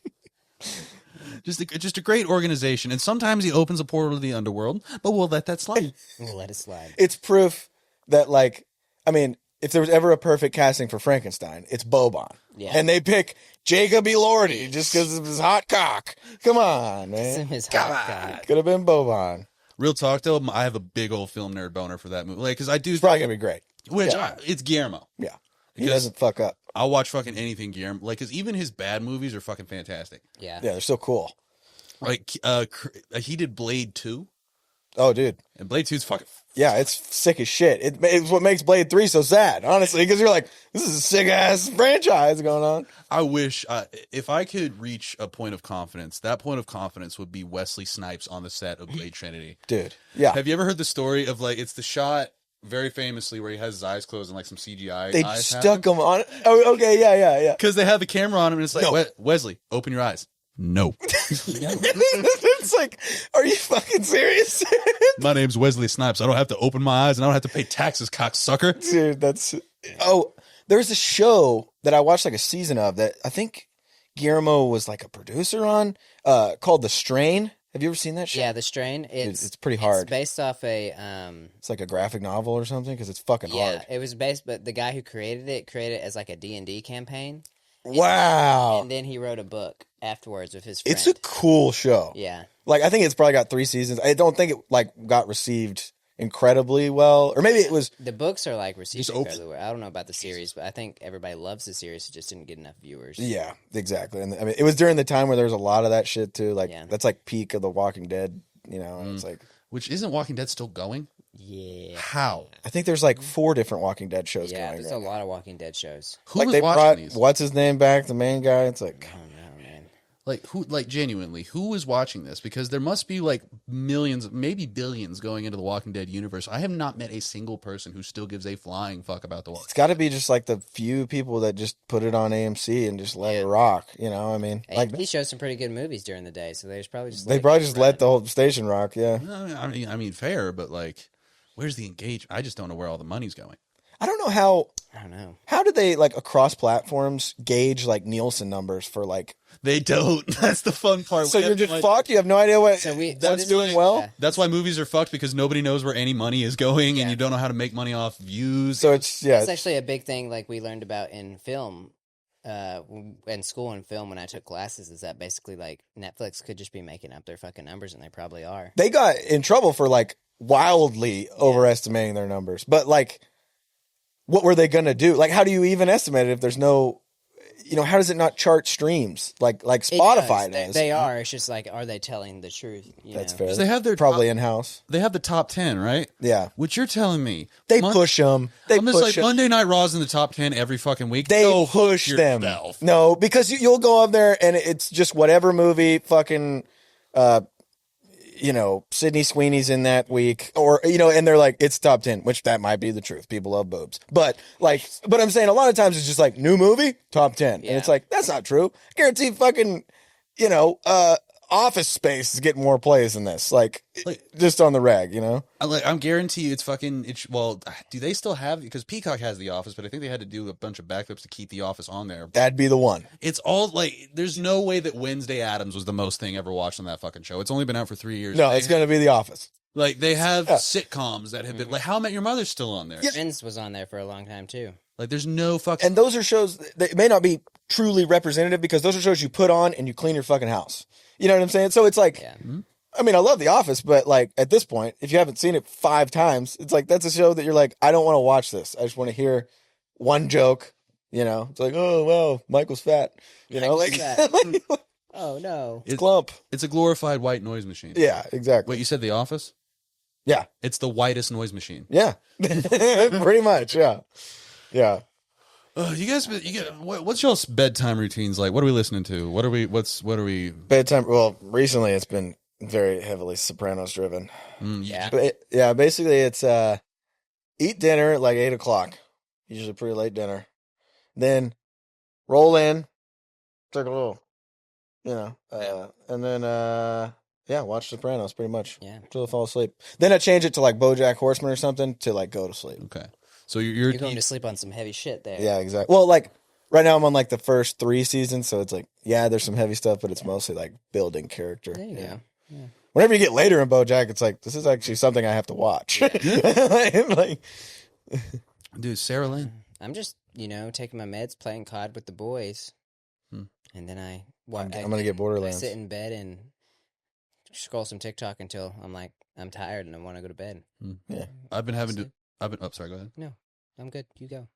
Just a great organization. And sometimes he opens a portal to the underworld, but we'll let that slide. We'll let it slide. It's proof that, like, I mean, if there was ever a perfect casting for Frankenstein, it's Boban. Yeah. And they pick Jacob Elordi just because of his hot cock. Come on, man. His hot guy. Could have been Boban. Real talk, though, I have a big old film nerd boner for that movie. Like, because I do... It's probably going to be great. It's Guillermo. Yeah. He Because doesn't fuck up. I'll watch fucking anything Guillermo. Like, because even his bad movies are fucking fantastic. Yeah. Yeah, they're so cool. Like, he did Blade 2. Oh, dude. And Blade 2's fucking... Yeah, it's sick as shit. It's what makes Blade 3 so sad, honestly, because you're like, this is a sick-ass franchise going on. I wish, if I could reach a point of confidence, that point of confidence would be Wesley Snipes on the set of Blade Trinity. Dude, yeah. Have you ever heard the story of, like, it's the shot, very famously, where he has his eyes closed and, like, some CGI They eyes stuck him on... Oh, okay, yeah. Because they have the camera on him, and it's like, No. Wesley, open your eyes. No. It's like, are you fucking serious? My name's Wesley Snipes. I don't have to open my eyes, and I don't have to pay taxes, cocksucker. Dude, that's... Oh, there's a show that I watched like a season of that I think Guillermo was like a producer on, called The Strain. Have you ever seen that shit? Yeah, The Strain. It's pretty hard. It's based off a... It's like a graphic novel or something because it's fucking hard. it was based... But the guy who created it as like a D&D campaign. Wow. And then he wrote a book afterwards with his friend. It's a cool show. Yeah. Like, I think it's probably got 3 seasons. I don't think it, like, got received incredibly well. Or maybe it was... The books are, like, received Just open- incredibly well. I don't know about the series, but I think everybody loves the series. It just didn't get enough viewers. Yeah, exactly. And I mean, it was during the time where there was a lot of that shit, too. Like, Yeah. that's like peak of The Walking Dead, you know? And it's like... Which, isn't Walking Dead still going? Yeah. How? I think there's like 4 different Walking Dead shows Yeah, going there's right a now. lot of Walking Dead shows. Who Like, was they watching brought... these? What's his name back? The main guy? It's like... I don't know, man. Like, genuinely, who is watching this? Because there must be, like, millions, maybe billions going into the Walking Dead universe. I have not met a single person who still gives a flying fuck about the Walking It's got to be just like the few people that just put it on AMC and just let it rock, you know? I mean, like... He shows some pretty good movies during the day, so there's probably just... They probably just let the whole station rock, yeah. Dead. I mean, fair, but, like, where's the engagement? I just don't know where all the money's going. I don't know how... I don't know. How do they, like, across platforms gauge, like, Nielsen numbers for, like... They don't. That's the fun part. So We you're have, just like, fucked? You have no idea what... So that's doing well? Yeah. That's why movies are fucked, because nobody knows where any money is going, and Yeah. you don't know how to make money off views. So it's... Yeah. It's actually a big thing, like we learned about in film, in school and film when I took classes, is that basically, like, Netflix could just be making up their fucking numbers, and they probably are. They got in trouble for, like, wildly overestimating their numbers. But, like, what were they going to do? Like, how do you even estimate it if there's no... how does it not chart streams like It Spotify does. does? They are. It's just like, are they telling the truth? That's know? fair. They have their probably in house. They have the top 10, right? Yeah. Which you're telling me They push them. I'm just like Monday Night Raw's in the top 10 every fucking week. They Go push fuck them. yourself. No, because you'll go up there and it's just whatever movie fucking, Sydney Sweeney's in that week, or and they're like it's top 10, which that might be the truth. People love boobs, but I'm saying a lot of times it's just like new movie top 10, and it's like that's not true. I guarantee fucking, Office Space is getting more plays than this, like just on the reg, I'm guarantee it's fucking. Well, do they still have? Because Peacock has The Office, but I think they had to do a bunch of backflips to keep The Office on there. That'd be the one. It's all like there's no way that Wednesday Addams was the most thing ever watched on that fucking show. It's only been out for 3 years. No, it's gonna be The Office. Like they have sitcoms that have been like How I Met Your Mother's still on there. Friends was on there for a long time too. Like there's no fucking. And those are shows that may not be truly representative because those are shows you put on and you clean your fucking house. You know what I'm saying? So it's like, I mean, I love The Office, but like at this point, if you haven't seen it 5 times, it's like that's a show that you're like, I don't want to watch this. I just want to hear one joke. It's like, oh well, Michael's fat. Oh no, it's clump. It's a glorified white noise machine. Yeah, exactly. Wait, you said The Office? Yeah, it's the whitest noise machine. Yeah, pretty much. Yeah. What's y'all's bedtime routines like? What are we listening to? What are we bedtime? Well, recently it's been very heavily Sopranos driven. Basically it's eat dinner at like 8:00, usually pretty late dinner. Then roll in, take a little, and then watch Sopranos pretty much. Yeah, until I fall asleep. Then I change it to like BoJack Horseman or something to like go to sleep. Okay. So you're going to sleep on some heavy shit there. Yeah, exactly. Well, like right now I'm on like the first 3 seasons, so it's like there's some heavy stuff, but it's mostly like building character. There you go. Yeah. Whenever you get later in BoJack, it's like this is actually something I have to watch. Like, dude, Sarah Lynn. I'm just taking my meds, playing COD with the boys, and then I'm gonna get Borderlands. I sit in bed and scroll some TikTok until I'm like I'm tired and I want to go to bed. Yeah, Oh, sorry. Go ahead. No, I'm good. You go.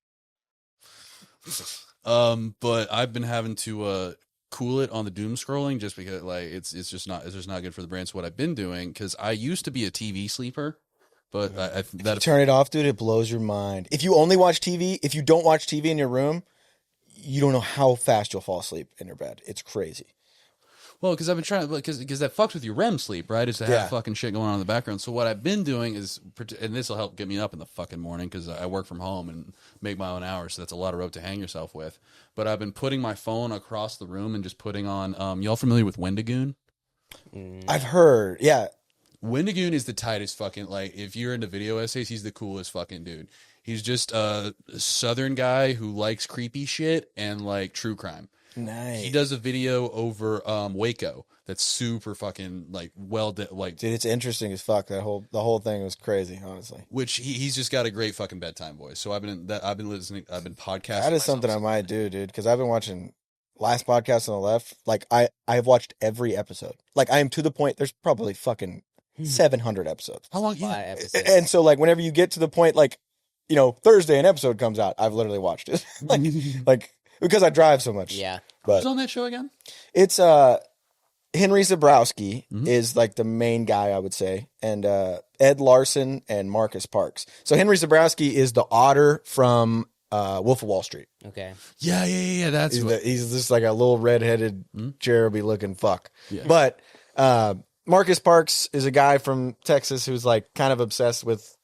But I've been having to cool it on the doom scrolling just because like it's just not good for the brain. So what I've been doing, because I used to be a TV sleeper, but if you turn it off, dude, it blows your mind. If you only watch TV, if you don't watch TV in your room, you don't know how fast you'll fall asleep in your bed. It's crazy. Well, because I've been trying, because that fucks with your REM sleep, right? Is to have fucking shit going on in the background. So what I've been doing is, and this will help get me up in the fucking morning because I work from home and make my own hours, so that's a lot of rope to hang yourself with. But I've been putting my phone across the room and just putting on. Y'all familiar with Wendigoon? I've heard, yeah. Wendigoon is the tightest fucking, like, if you're into video essays, he's the coolest fucking dude. He's just a Southern guy who likes creepy shit and like true crime. Nice. He does a video over Waco that's super fucking like dude, it's interesting as fuck. The whole thing was crazy, honestly. Which he's just got a great fucking bedtime voice. So I've been listening. I've been podcasting. That is something I might do, dude, because I've been watching last podcast on the left. Like I've watched every episode. Like I am to the point. There's probably fucking 700 episodes. How long? Yeah. Episodes. And so like whenever you get to the point, like Thursday an episode comes out, I've literally watched it. like. Because I drive so much. Yeah. But who's on that show again? It's Henry Zabrowski is like the main guy, I would say, and Ed Larson and Marcus Parks. So Henry Zabrowski is the otter from Wolf of Wall Street. Okay. Yeah. That's he's just like a little redheaded cheruby looking fuck. Yeah. But Marcus Parks is a guy from Texas who's like kind of obsessed with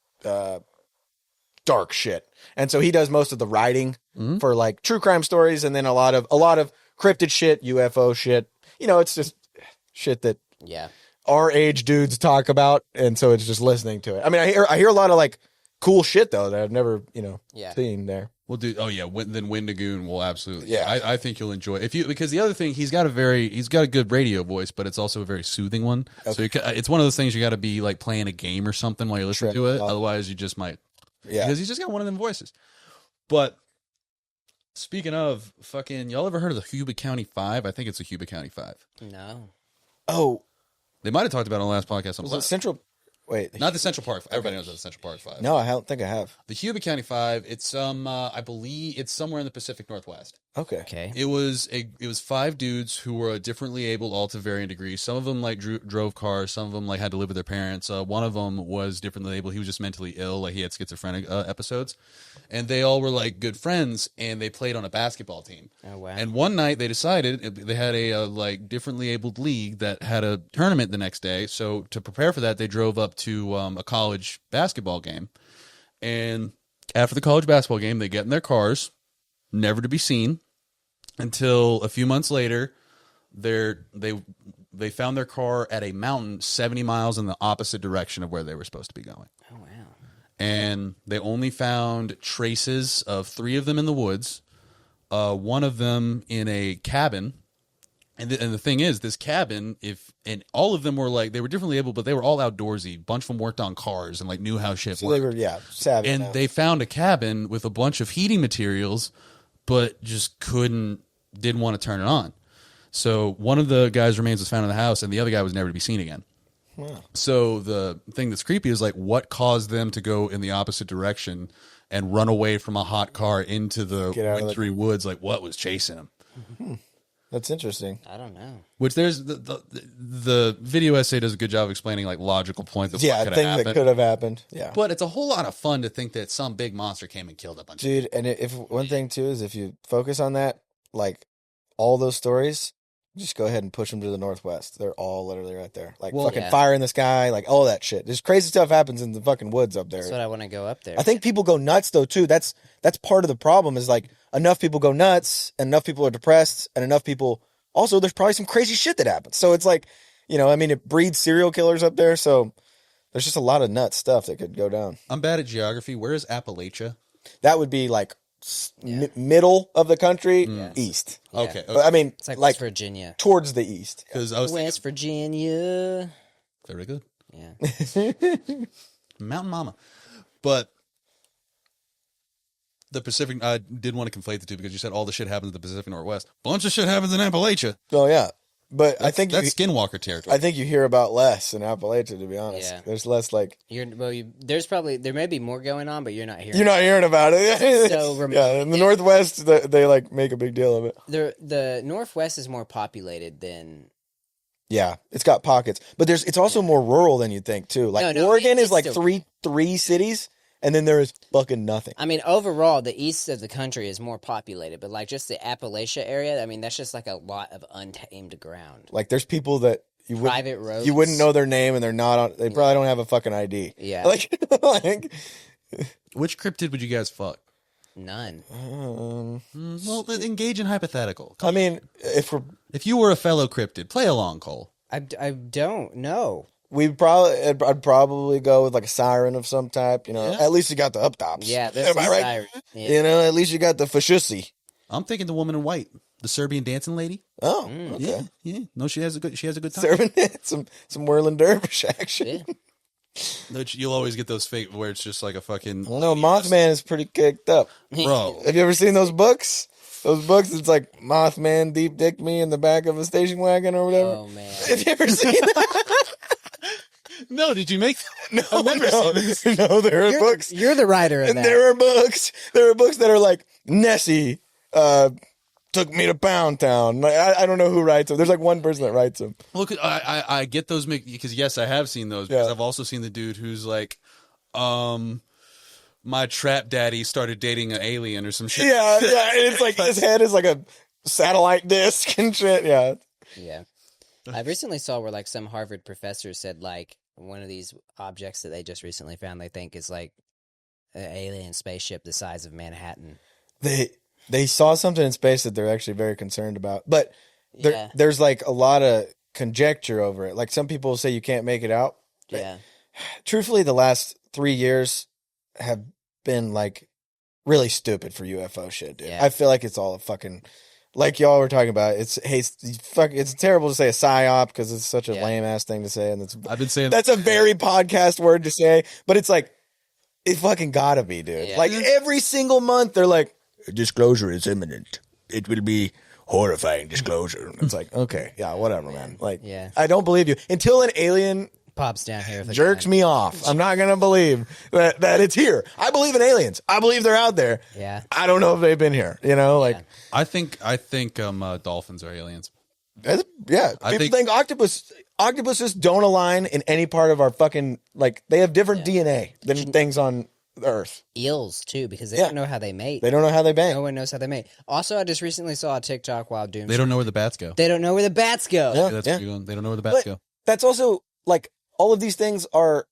dark shit. And so he does most of the writing for like true crime stories, and then a lot of cryptid shit, UFO shit. It's just shit that our age dudes talk about, and so it's just listening to it. I mean, I hear a lot of like cool shit though that I've never seen there. Well, dude. Oh yeah. Then Wendigoon will absolutely. Yeah. I think you'll enjoy it because the other thing he's got a good radio voice, but it's also a very soothing one. Okay. So it's one of those things you got to be like playing a game or something while you're listening to it. Otherwise, you just might. Yeah. Because he's just got one of them voices. But speaking of fucking, y'all ever heard of the Yuba County 5? I think it's the Yuba County 5. No. Oh. They might have talked about it on the last podcast. Was it Central? Wait. Not the Central Park. Everybody knows the Central Park 5. No, I don't think I have. The Yuba County 5, it's I believe it's somewhere in the Pacific Northwest. Okay. It was 5 dudes who were differently abled, all to varying degrees. Some of them like drove cars. Some of them like had to live with their parents. One of them was differently abled. He was just mentally ill. Like he had schizophrenic episodes, and they all were like good friends. And they played on a basketball team. Oh wow. And one night they decided they had a like differently abled league that had a tournament the next day. So to prepare for that, they drove up to a college basketball game. And after the college basketball game, they get in their cars, never to be seen. Until a few months later, they found their car at a mountain 70 miles in the opposite direction of where they were supposed to be going. Oh wow. And they only found traces of 3 of them in the woods, one of them in a cabin. And the thing is, this cabin, and all of them were like, they were differently able, but they were all outdoorsy. A bunch of them worked on cars and like knew how shit So worked. they were, savvy. And they found a cabin with a bunch of heating materials, but just didn't want to turn it on. So one of the guy's remains was found in the house, and the other guy was never to be seen again. Wow. So the thing that's creepy is like, what caused them to go in the opposite direction and run away from a hot car into the wintry woods? Like, what was chasing them? That's interesting. I don't know. Which there's the video essay does a good job of explaining like logical points of what could have things happened. that could have happened. Yeah, But it's a whole lot of fun to think that some big monster came and killed a bunch of dude. And if one thing too is if you focus on that, like all those stories, just go ahead and push them to the northwest. They're all literally right there, like fire in the sky, like all that shit. There's crazy stuff happens in the fucking woods up there. That's what I want to go up there. I think people go nuts though too. That's part of the problem. Is like enough people go nuts, and enough people are depressed, and enough people. Also, there's probably some crazy shit that happens. So it's like, I mean, it breeds serial killers up there. So there's just a lot of nuts stuff that could go down. I'm bad at geography. Where is Appalachia? That would be like middle of the country, east. Yeah. Okay. But, I mean, it's like West Virginia. Towards the east. Because I was West Virginia. very good. Yeah. Mountain Mama. But the Pacific, I did want to conflate the two because you said all the shit happens in the Pacific Northwest. Bunch of shit happens in Appalachia. Oh, yeah. But I think that's Skinwalker territory. I think you hear about less in Appalachia, to be honest. Yeah. There's less like there may be more going on, but you're not hearing. You're not hearing about it. So in the Northwest, they like make a big deal of it. The Northwest is more populated than. Yeah, it's got pockets, but it's also more rural than you'd think too. Like Oregon is like still... three cities. And then there is fucking nothing. I mean, overall, the east of the country is more populated, but like just the Appalachia area, I mean, that's just like a lot of untamed ground. Like there's people that private roads. You wouldn't know their name, and they're not on. They probably don't have a fucking ID. Yeah. Like which cryptid would you guys fuck? None. Well, engage in hypothetical. I mean, if you were a fellow cryptid, play along, Cole. I don't know. I'd probably go with like a siren of some type. At least you got the uptops. Yeah, that's am I right? Siren. Yeah. At least you got the fashusi. I'm thinking the woman in white, the Serbian dancing lady. Oh, okay. Yeah. No, she has a good time. Serving some whirling dervish action. Yeah. You'll always get those fake where it's just like a fucking. No, Mothman is pretty kicked up, bro. Have you ever seen those books? It's like Mothman deep dicked me in the back of a station wagon or whatever. Oh man, have you ever seen that? No, did you make that? No, no, there are books. You're the writer of that. There are books that are like, Nessie took me to Pound Town. I don't know who writes them. There's like one person that writes them. Look, I get those because yes, I have seen those because I've also seen the dude who's like, my trap daddy started dating an alien or some shit. Yeah, and it's like his head is like a satellite disc and shit. Yeah. Yeah. I recently saw where like some Harvard professor said like one of these objects that they just recently found they think is like an alien spaceship the size of Manhattan. They saw something in space that they're actually very concerned about. But there's like a lot of conjecture over it. Like some people say you can't make it out. Yeah. Truthfully, the last 3 years have been like really stupid for UFO shit, dude. Yeah. I feel like it's all a fucking, like y'all were talking about. It's terrible to say a psyop because it's such a lame ass thing to say, and I've been saying that's a very podcast word to say, but it's like it fucking gotta be, dude. Yeah. Like every single month they're like, disclosure is imminent. It will be horrifying disclosure. It's like, okay, yeah, whatever, man. Like, I don't believe you until an alien pops down here with a jerks gun. me off. I'm not going to believe that it's here. I believe in aliens. I believe they're out there. Yeah. I don't know if they've been here. You know, like I think dolphins are aliens. yeah. People think octopuses don't align in any part of our fucking like. They have different DNA than things on Earth. Eels too, because they don't know how they mate. They don't know how they bang. No one knows how they mate. Also, I just recently saw a TikTok while doing. They don't know where the bats go. They don't know where the bats go. Yeah, That's where you're going. They don't know where the bats go. That's also like all of these things are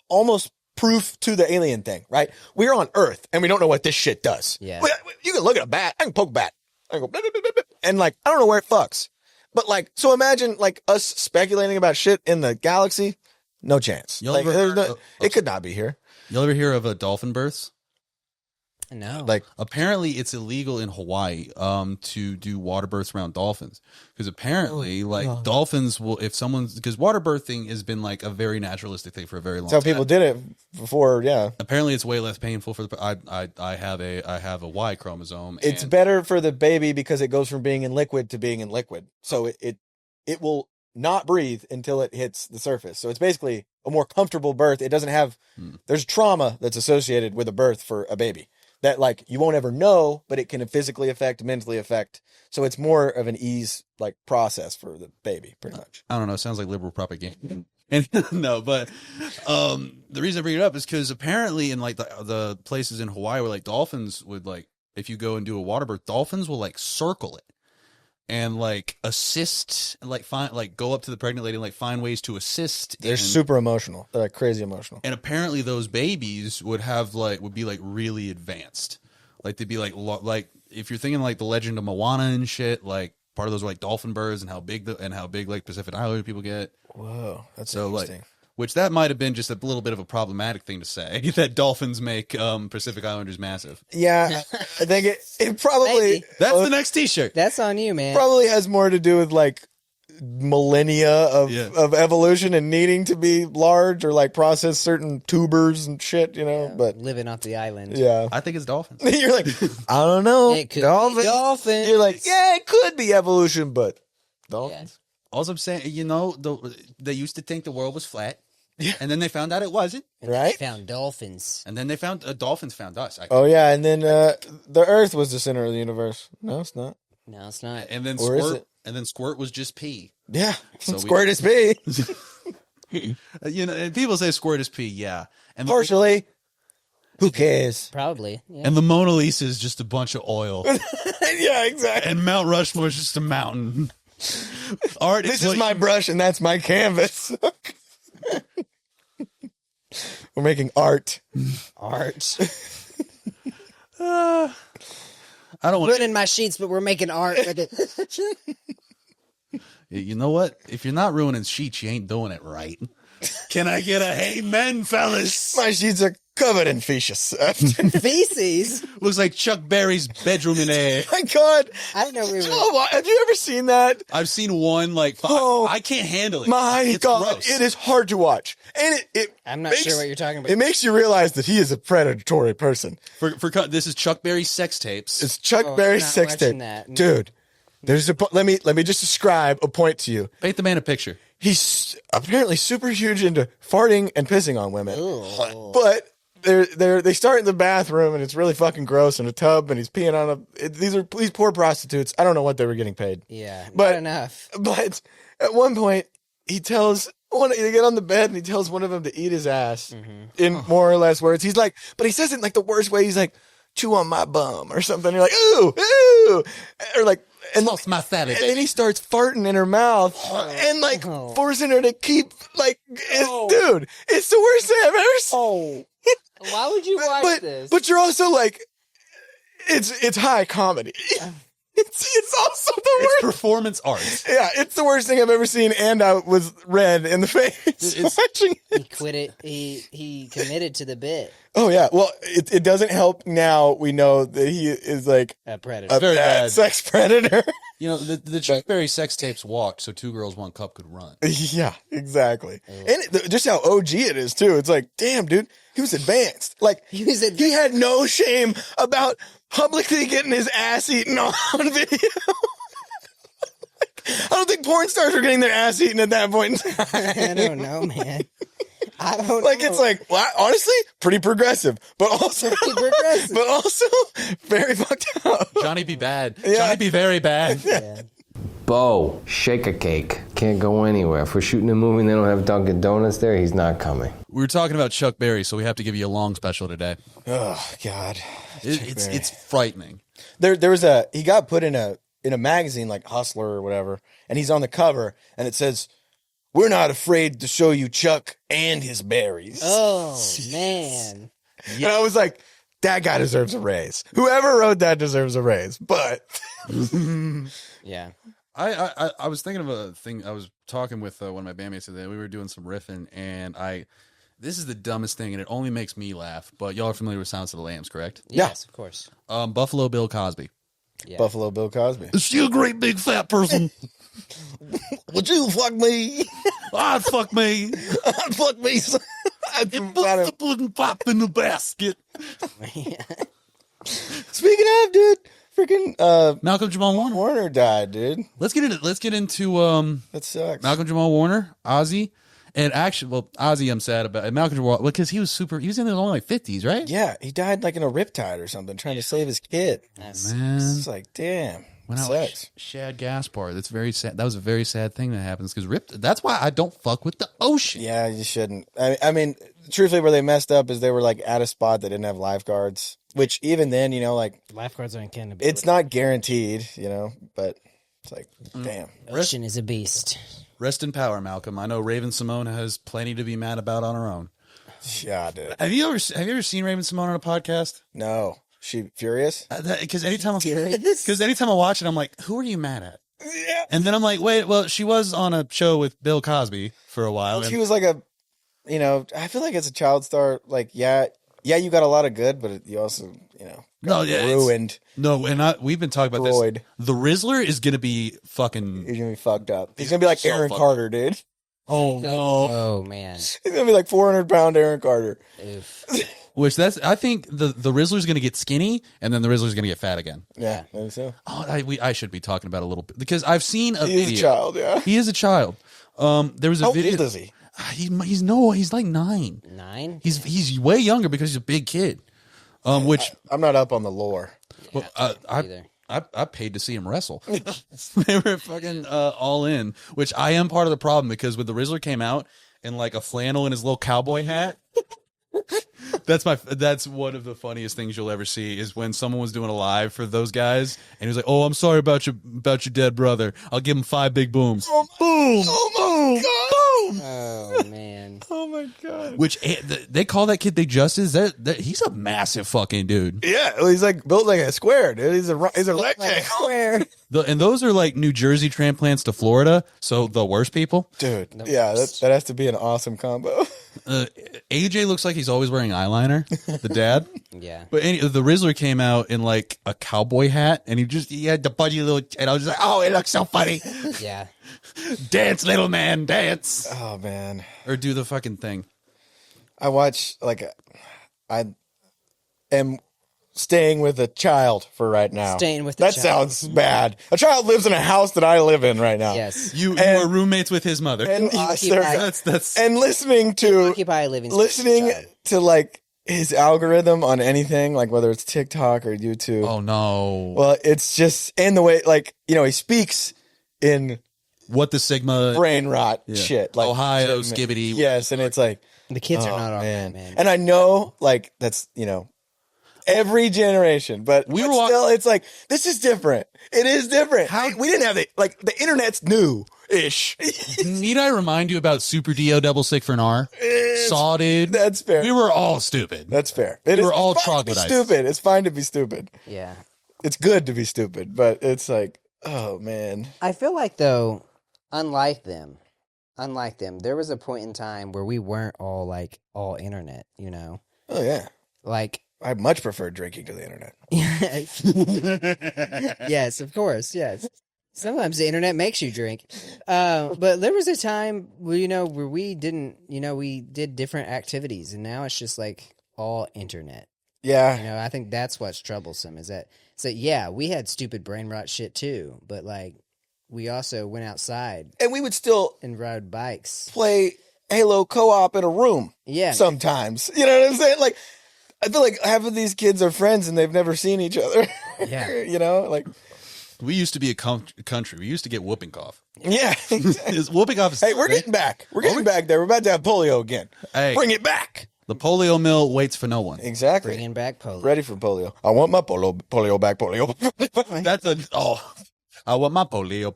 almost proof to the alien thing, right? We're on Earth and we don't know what this shit does. Yeah. You can look at a bat. I can poke a bat. I can go blip, blip, blip, blip, and like I don't know where it fucks. But like, so imagine like us speculating about shit in the galaxy. No chance. Like, it could not be here. You'll ever hear of dolphin births? No. Like Apparently, it's illegal in Hawaii to do water births around dolphins because apparently, dolphins will because water birthing has been like a very naturalistic thing for a very long time. that's how people did it before. Yeah, Apparently, it's way less painful for the. I have a Y chromosome. it's and better for the baby because it goes from being in liquid to being in liquid. So it will not breathe until it hits the surface. So it's basically a more comfortable birth. It doesn't have. There's trauma that's associated with a birth for a baby that like you won't ever know, but it can physically affect, mentally affect. So it's more of an ease like process for the baby, pretty much. I don't know. It sounds like liberal propaganda. And no, but the reason I bring it up is because apparently in like the places in Hawaii where like dolphins would like if you go and do a water birth, dolphins will like circle it and like assist, like find like go up to the pregnant lady and like find ways to assist. They're super emotional. They're like crazy emotional. And apparently those babies would be like really advanced. Like they'd be like if you're thinking like the Legend of Moana and shit, like part of those are like dolphin birds and how big like Pacific Islander people get. Whoa, that's so interesting. Like, which that might have been just a little bit of a problematic thing to say that dolphins make Pacific Islanders massive. Yeah, I think it probably Maybe. That's the next T-shirt. That's on you, man. probably has more to do with like millennia of evolution and needing to be large or like process certain tubers and shit, you know. But living off the island. yeah, I think it's dolphins. you're like, I don't know, It could be dolphins. You're like, yeah, it could be evolution, but dolphins. All I'm saying, they used to think the world was flat, and then they found out it wasn't, Right? Found dolphins. and then they found dolphins found us. Oh yeah, and then the Earth was the center of the universe. No, it's not. No, it's not. and then Or is squirt, it? and then squirt was just pee. Yeah, So squirt is pee. And people say squirt is pee, yeah, and Partially. Who cares? Probably. Yeah. and the Mona Lisa is just a bunch of oil, Yeah, exactly. and Mount Rushmore is just a mountain. Art. This is my brush and that's my canvas. We're making art. Art. I don't want. Ruining my sheets, but we're making art with it. You know what? If you're not ruining sheets, you ain't doing it right. Can I get a amen, fellas? My sheets are covered in feces. Feces? Looks like Chuck Berry's bedroom in there. My God. I didn't know we were. Oh, have you ever seen that? I've seen one like Oh, I can't handle it. My It's God. gross. It is hard to watch. And it I'm not sure what you're talking about. It makes you realize that he is a predatory person. This is Chuck Berry's sex tapes. It's Chuck Oh, Berry's I'm not sex watching tape. that. Dude, there's let me just describe a point to you. Paint the man a picture. He's apparently super huge into farting and pissing on women. Ooh. But they start in the bathroom and it's really fucking gross in a tub and he's peeing on these poor prostitutes. I don't know what they were getting paid. Yeah, But- not enough. But at one point he tells they get on the bed and he tells one of them to eat his ass in more or less words. He's like, but he says it in like the worst way. He's like, chew on my bum or something. You're like, ooh, ooh, or like, and Toss my salad. and then he starts farting in her mouth and like forcing her to keep like, dude, it's the worst thing I've ever seen. Oh, why would you watch this? But you're also like, it's high comedy. It's also the It's worst. performance art. Yeah, it's the worst thing I've ever seen, and I was red in the face watching it. He quit it. He committed to the bit. Oh yeah, well, it doesn't help now. We know that he is like A predator. a Very bad bad. sex predator. You know, the Chuck Berry sex tapes walked so 2 girls 1 cup could run. Yeah, exactly. And just how OG it is too. It's like, damn, dude, he was advanced. Like he had no shame about publicly getting his ass eaten on video. I don't think porn stars were getting their ass eaten at that point. I don't know, man. I don't Like, know. it's like, well, honestly, pretty progressive, but also, progressive. but also very fucked up. Johnny be bad. Yeah. Johnny be very bad. Yeah. Bo, shake a cake. Can't go anywhere. If we're shooting a movie and they don't have Dunkin' Donuts there, he's not coming. We were talking about Chuck Berry, so we have to give you a long special today. Oh God, It's frightening. there was he got put in a magazine like Hustler or whatever, and he's on the cover, and it says, "We're not afraid to show you Chuck and his berries." Oh, man. And I was like, that guy deserves a raise. Whoever wrote that deserves a raise. But Yeah. I was thinking of a thing. I was talking with one of my bandmates today. We were doing some riffing, and this is the dumbest thing, and it only makes me laugh. But y'all are familiar with Silence of the Lambs, correct? Yes, of course. Buffalo Bill Cosby. Yeah. Buffalo Bill Cosby. Is she a great big fat person? Would you fuck me? I'd fuck me. I'd fuck me. I'd Put the pudding pop in the basket. Speaking of, dude, freaking Malcolm Jamal Warner. Warner died, dude. Let's get into That sucks. Malcolm Jamal Warner, Ozzy, and actually, well, Ozzy, I'm sad about. And Malcolm Jamal, because he was in his only like 50s, right? Yeah, he died like in a riptide or something, trying to save his kid. Man, It's like, damn. when I Sucks. was Shad Gaspar, that's very sad. That was a very sad thing that happens because that's why I don't fuck with the ocean. Yeah, you shouldn't. I mean, truthfully, where they messed up is they were like at a spot that didn't have lifeguards, which even then, like Lifeguards aren't can it's not guaranteed, but it's like, damn. Ocean is a beast. Rest in power, Malcolm. I know Raven Simone has plenty to be mad about on her own. Yeah, dude. Have you ever seen Raven Simone on a podcast? No. She furious? Because anytime I watch it, I'm like, who are you mad at? Yeah. And then I'm like, wait, well, she was on a show with Bill Cosby for a while. She was like I feel like as a child star, like, yeah, you got a lot of good, but you also, ruined. No, and we've been talking about Destroyed. this. The Rizzler is going to be fucking. He's gonna be fucked up. He's gonna be like so Aaron fucked Carter, dude. Oh no! Oh, man. He's gonna be like 400-pound Aaron Carter. Oof. I think the Rizzler's going to get skinny, and then the Rizzler's going to get fat again. Yeah, maybe so. Oh, I should be talking about it a little bit because I've seen a He's video. a child, yeah. He is a child. There was a How video. old is he? He's like 9. 9? He's way younger because he's a big kid. Which I'm not up on the lore. well, either. I paid to see him wrestle. They were fucking all in, which I am part of the problem because when the Rizzler came out in like a flannel and his little cowboy hat, that's one of the funniest things you'll ever see is when someone was doing a live for those guys and he was like, "Oh, I'm sorry about your dead brother. I'll give him 5 big booms." Boom! Oh my god! Boom! Oh, man. Oh my god! Which they call that kid Big Justice. He's a massive fucking dude. Yeah, well, he's like built like a square, dude. He's a rectangle. Square. And those are like New Jersey transplants to Florida, so the worst people. Dude, yeah, that has to be an awesome combo. AJ looks like he's always wearing eyeliner, the dad. Yeah. But the Rizzler came out in like a cowboy hat, and he had the buddy little, and I was just like, oh, it looks so funny. Yeah. Dance, little man, dance. Oh man, Or do the fucking thing. I watch I am staying with a child for right now. Staying with a that child. sounds bad. A child lives in a house that I live in right now. Yes. You And- are roommates with his mother. and Occupy- that's and listening to Occupy living space listening child. to like his algorithm on anything, like whether it's TikTok or YouTube. oh no. Well, it's just and the way he speaks in What the Sigma brain rot yeah. shit, like Ohio shit, skibbity. Yes, and it's like The kids oh, are not all man. right, man. And I know like that's every generation, but still, it's like this is different. It is different. We didn't have the internet's new-ish. Need I remind you about Super Dio double sick for an R? Saw, dude. That's fair. We were all stupid. That's fair. We're all it's fine to be troglodytes. stupid. It's fine to be stupid. Yeah. It's good to be stupid, but it's like, oh man. I feel like, though, unlike them, there was a point in time where we weren't all internet, Oh yeah. Like, I much prefer drinking to the internet. yes, of course, yes. Sometimes the internet makes you drink. But there was a time where, where we didn't, we did different activities, and now it's just like all internet. Yeah. I think that's what's troublesome is that, yeah, we had stupid brain rot shit too, but like we also went outside And we would still and rode bikes. play Halo co-op in a room. Yeah. Sometimes. You know what I'm saying? Like, I feel like half of these kids are friends and they've never seen each other. Yeah. You know? Like, We used to be a country. We used to get whooping cough. yeah. Whooping cough is Hey, we're getting back. We're getting back there. We're about to have polio again. Hey. Bring it back. The polio mill waits for no one. Exactly. Bringing back polio. Ready for polio. I want my polio back, polio. That's I want my polio.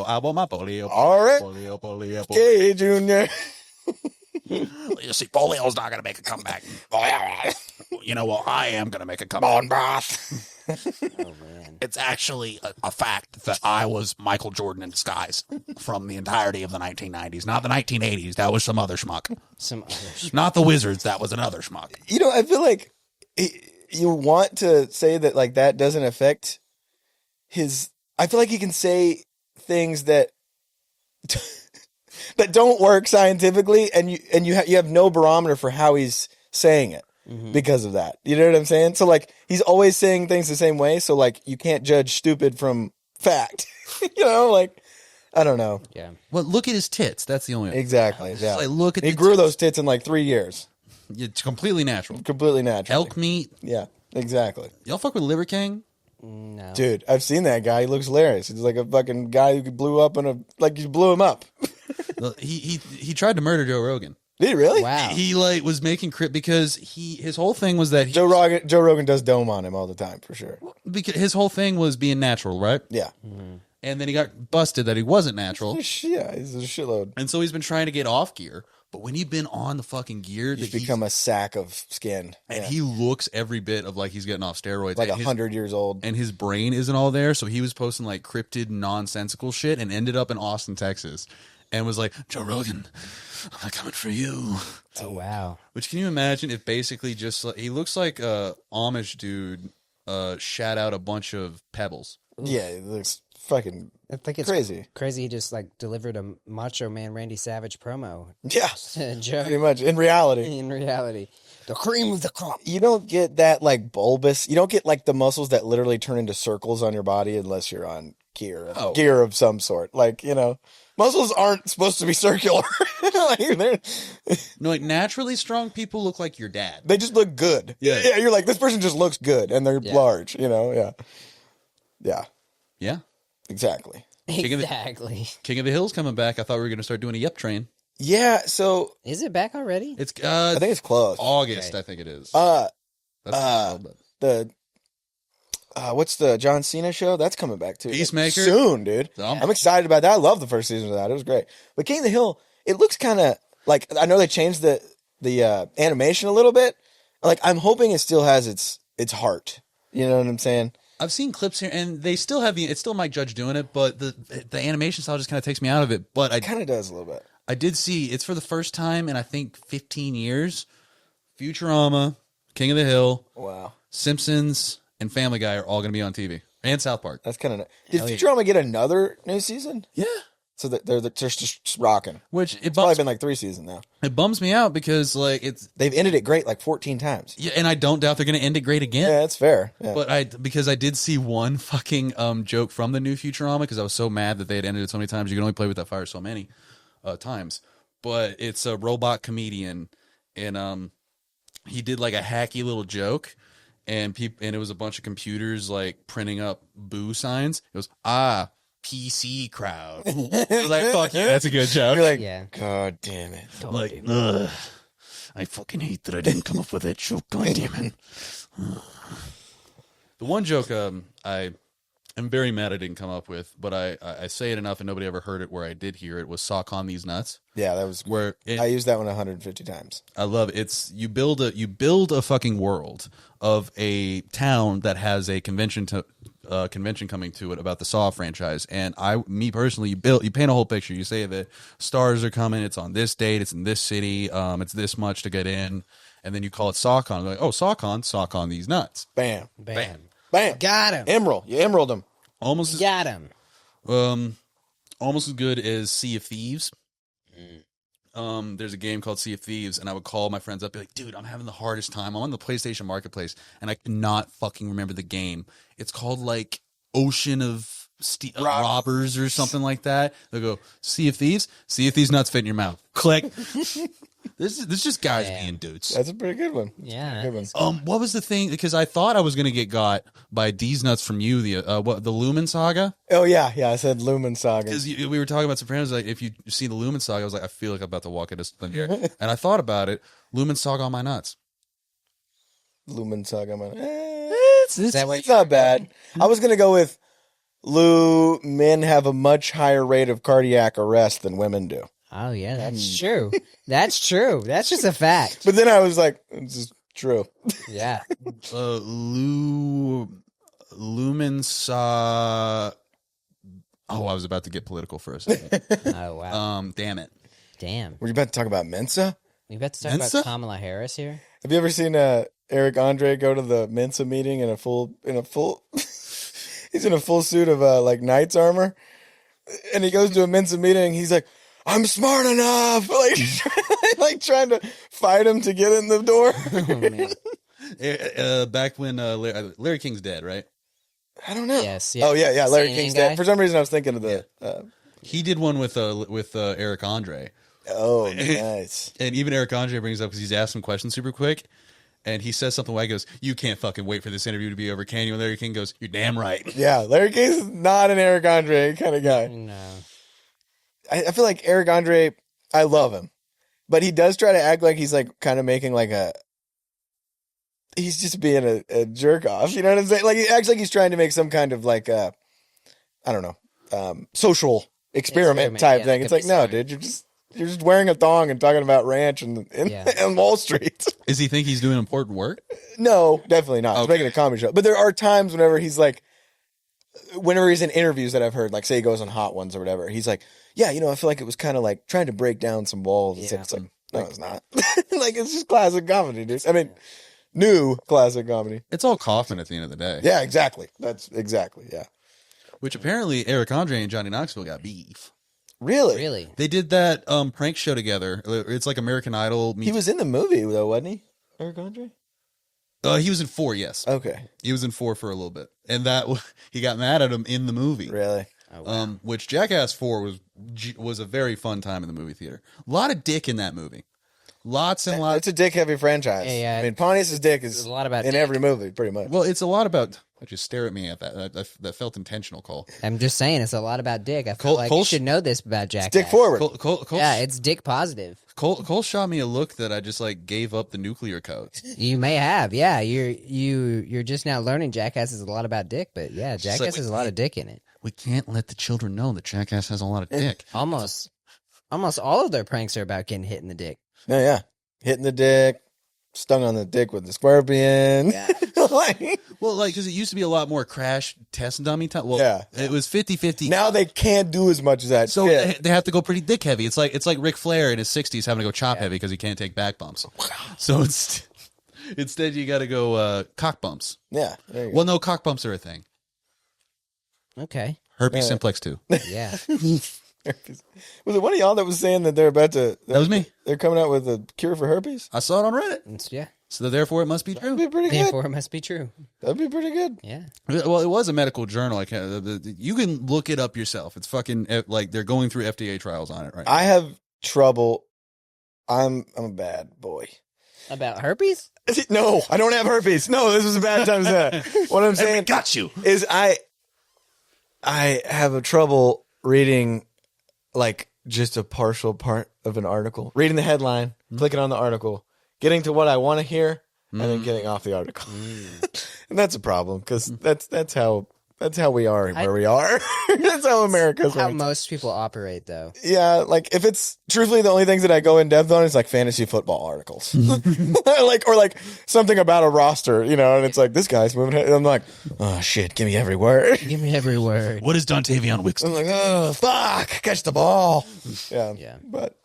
I want my polio. All right. Polio. Okay, Junior. You see, polio's not going to make a comeback. You know what? I am going to make a comeback. Bone broth. Oh, man. It's actually a fact that I was Michael Jordan in disguise from the entirety of the 1990s. Not the 1980s. That was some other schmuck. Some other Not the Wizards. That was another schmuck. You know, I feel like you want to say that, like, that doesn't affect his. I feel like he can say things that that don't work scientifically, and you have no barometer for how he's saying it because of that. You know what I'm saying? So, like, he's always saying things the same way. So, like, you can't judge stupid from fact. You know, like, I don't know. Yeah. Well, look at his tits. That's the only. Exactly. Yeah. Like, look at he the grew tits. those tits in like 3 years. It's completely natural. Completely natural. Elk meat. Yeah. Exactly. Y'all fuck with Liver King? No. Dude, I've seen that guy. He looks hilarious. He's like a fucking guy who blew up you blew him up. He tried to murder Joe Rogan. Did he really? Wow. He like was making because his whole thing was that Joe Rogan does dome on him all the time for sure. because his whole thing was being natural, right? Yeah. And then he got busted that he wasn't natural. Yeah, he's a shitload. And so he's been trying to get off gear. But when you've been on the fucking gear, He's become a sack of skin. and Yeah. he looks every bit of like he's getting off steroids. Like and 100 years old. and his brain isn't all there. So he was posting like cryptid, nonsensical shit and ended up in Austin, Texas. And was like, Joe Rogan, I'm not coming for you. Oh, wow. Which can you imagine if basically just he looks like a Amish dude shat out a bunch of pebbles. Yeah, it looks fucking I think it's crazy. crazy he just like delivered a Macho Man Randy Savage promo. Yeah, Joe, pretty much. In reality. in reality, the cream of the crop. You don't get that like bulbous. You don't get like the muscles that literally turn into circles on your body unless you're on gear. Oh. Gear of some sort. Like, you know, muscles aren't supposed to be circular. Like, No, like naturally strong people look like your dad. they just look good. Yeah. Yeah, you're like, this person just looks good and they're Yeah. large, you know? Yeah. Yeah, Yeah. exactly. King of the- Exactly. King of the Hill's coming back. I thought we were going to start doing a Yep Train. Yeah, so Is it back already? It's I think it's close. August, Okay. I think it is. Uh, That's what it's called, but- the what's the John Cena show? That's coming back too. Peacemaker? Soon, dude. So- I'm excited about that. I love the first season of that. It was great. But King of the Hill, it looks kind of like, I know they changed the animation a little bit. Like, I'm hoping it still has its heart. You know what I'm saying? I've seen clips here, and they still have it's still Mike Judge doing it, but the animation style just kind of takes me out of it. But It kind of does a little bit. I did see it's for the first time in I think 15 years. Futurama, King of the Hill, Wow. Simpsons, and Family Guy are all going to be on TV, and South Park. That's kind of nice. Did Hell yeah. Futurama get another new season? Yeah, So that they're just rocking. which it It's probably bums, been like 3 seasons now. it bums me out because like it's They've ended it great like 14 times. yeah, and I don't doubt they're going to end it great again. Yeah, that's fair. Yeah. But because I did see one fucking joke from the new Futurama because I was so mad that they had ended it so many times. You can only play with that fire so many times. But it's a robot comedian, and he did like a hacky little joke, and it was a bunch of computers like printing up boo signs. It was PC crowd. Like fuck you, that's a good joke. You're like, Yeah. God damn it. Like, ugh, I fucking hate that I didn't come up with that joke. God damn it. The one joke I am very mad I didn't come up with, but I say it enough and nobody ever heard it where I did hear it, was sock on these nuts. Yeah, that was. Where I used that one 150 times. I love it. It's you build a fucking world of a town that has a convention coming to it about the Saw franchise, and me personally, you paint a whole picture. You say that stars are coming, it's on this date, it's in this city, it's this much to get in, and then you call it SawCon. Like, oh, sock on these nuts. Bam. Bam. Bam. Got him. Emerald. You emerald them. Almost Got him. almost as good as Sea of Thieves. There's a game called Sea of Thieves, and I would call my friends up, be like, dude, I'm having the hardest time. I'm on the PlayStation Marketplace, and I cannot fucking remember the game. It's called, like, ocean of robbers or something like that. They'll go, see if these nuts fit in your mouth. Click. This is just guys being dudes. That's a pretty good one. Yeah. Good one. What was the thing? Because I thought I was going to get got by D's nuts from you. The Lumen Saga. Oh yeah. I said Lumen Saga. Because we were talking about Sopranos. Like, if you see the Lumen Saga, I was like, I feel like I'm about to walk into something here. And I thought about it. Lumen Saga on my nuts. Lumen Saga. It's not bad. I was gonna go with men have a much higher rate of cardiac arrest than women do. Oh yeah, that's true. That's true. That's just a fact. But then I was like, this is true. Yeah. Lumen Saga. Oh, I was about to get political for a second. Oh wow. Damn it. Damn. Were you about to talk about Mensa? We about to talk Mensa? about Kamala Harris here. Have you ever seen Eric Andre go to the Mensa meeting in a full he's in a full suit of like knight's armor, and he goes to a Mensa meeting. He's like, I'm smart enough, like trying to fight him to get in the door. Oh, man. Back when Larry King's dead, right? I don't know. Yes. Oh yeah. Larry CNN King's guy? dead. For some reason, I was thinking of the. He did one with Eric Andre. Oh, nice. And even Eric Andre brings up because he's asked some questions super quick. And he says something like, he goes, you can't fucking wait for this interview to be over, can you? And Larry King goes, you're damn right. Yeah, Larry King's not an Eric Andre kind of guy. No. I feel like Eric Andre, I love him. But he does try to act like he's like kind of making like he's just being a jerk off. You know what I'm saying? Like he acts like he's trying to make some kind of like, I don't know, social experiment type thing. It's like, no, dude, you're just wearing a thong and talking about ranch and Wall Street. Does he think he's doing important work? No, definitely not. He's Okay. making a comedy show. But there are times whenever he's in interviews that I've heard, like say he goes on Hot Ones or whatever, he's like, yeah, I feel like it was kind of like trying to break down some walls. Yeah. It's like, no, it's not. Like, it's just classic comedy, dude. I mean, new classic comedy. It's all Kaufman at the end of the day. Yeah, exactly. That's exactly, yeah. Which apparently Eric Andre and Johnny Knoxville got beef. Really? Really? They did that prank show together. It's like American Idol. He was in the movie, though, wasn't he? Eric Andre? He was in 4, yes. Okay. He was in 4 for a little bit. And he got mad at him in the movie. Really? Oh, wow. Which Jackass 4 was a very fun time in the movie theater. A lot of dick in that movie. Lots and lots. It's a dick-heavy franchise. Yeah. I mean, Pontius's dick is a lot about in dick. every movie, pretty much. Well, it's a lot about. Just stare at me at that. That felt intentional, Cole. I'm just saying, it's a lot about dick. I feel like you should know this about Jackass. Dick forward. Cole, Yeah, it's dick positive. Cole shot me a look that I just like gave up the nuclear codes. You may have, yeah. You're just now learning Jackass is a lot about dick, but yeah, Jackass like, has a lot of dick in it. We can't let the children know that Jackass has a lot of dick. Almost all of their pranks are about getting hit in the dick. No, yeah. Hitting the dick, stung on the dick with the scorpion. Yeah. Well, like, because it used to be a lot more crash test dummy time. Well, Yeah. It was 50-50. Now they can't do as much as that. So shit. they have to go pretty dick heavy. It's like Ric Flair in his 60s having to go chop heavy because he can't take back bumps. So instead you got to go cock bumps. Yeah. There you go. Well, no, cock bumps are a thing. Okay. Herpes simplex too. Yeah. Was it one of y'all that was saying that they're about to? That was me. They're coming out with a cure for herpes. I saw it on Reddit. Yeah. So therefore, it must be That'd true. be pretty good. Therefore, it must be true. That'd be pretty good. Yeah. Well, it was a medical journal. Like you can look it up yourself. It's fucking like they're going through FDA trials on it right now. I have trouble. I'm a bad boy. About herpes? No, I don't have herpes. No, this was a bad time to say that. What I'm saying got you. is I have a trouble reading like just a partial part of an article. Reading the headline, clicking on the article, getting to what I want to hear, and then getting off the article. And that's a problem because that's how we are where we are. That's how America's. How most people operate, though. Yeah, like if it's truthfully the only things that I go in depth on is like fantasy football articles, like something about a roster, and it's like this guy's moving. And I'm like, oh shit, give me every word. Give me every word. What is Dontavion Wicks? I'm like, oh fuck, catch the ball. Yeah. But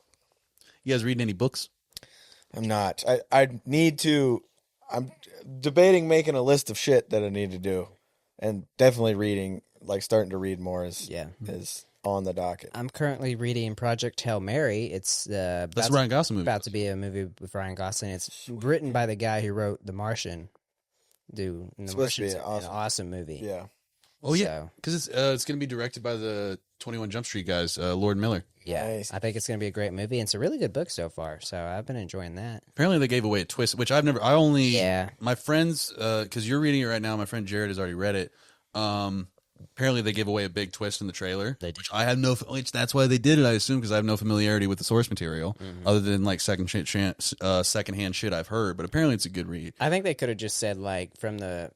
You guys reading any books? I'm not. I need to. I'm debating making a list of shit that I need to do, and definitely reading, like starting to read more is on the docket. I'm currently reading Project Hail Mary. It's That's Ryan Gosling movie. about to be a movie with Ryan Gosling. It's written by the guy who wrote The Martian. The supposed to be Martian's an an awesome movie. Yeah, Oh yeah, So, because it's going to be directed by the 21 Jump Street guys, Lord Miller. yeah, Nice. I think it's going to be a great movie. And it's a really good book so far. So I've been enjoying that. Apparently, they gave away a twist, which I only Yeah. my friends, because you're reading it right now. My friend Jared has already read it. Apparently, they gave away a big twist in the trailer, which I have which that's why they did it. I assume because I have no familiarity with the source material, other than like secondhand shit I've heard. But apparently, it's a good read. I think they could have just said like from the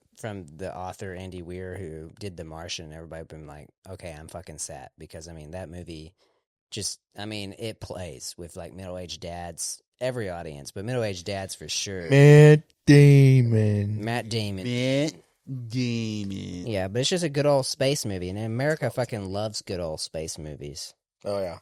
author Andy Weir who did The Martian. Everybody been like, okay, I'm fucking sad because I mean that movie it plays with like middle-aged dads, every audience, but middle-aged dads for sure. Matt Damon. Yeah, but it's just a good old space movie, and America fucking loves good old space movies, Oh yeah,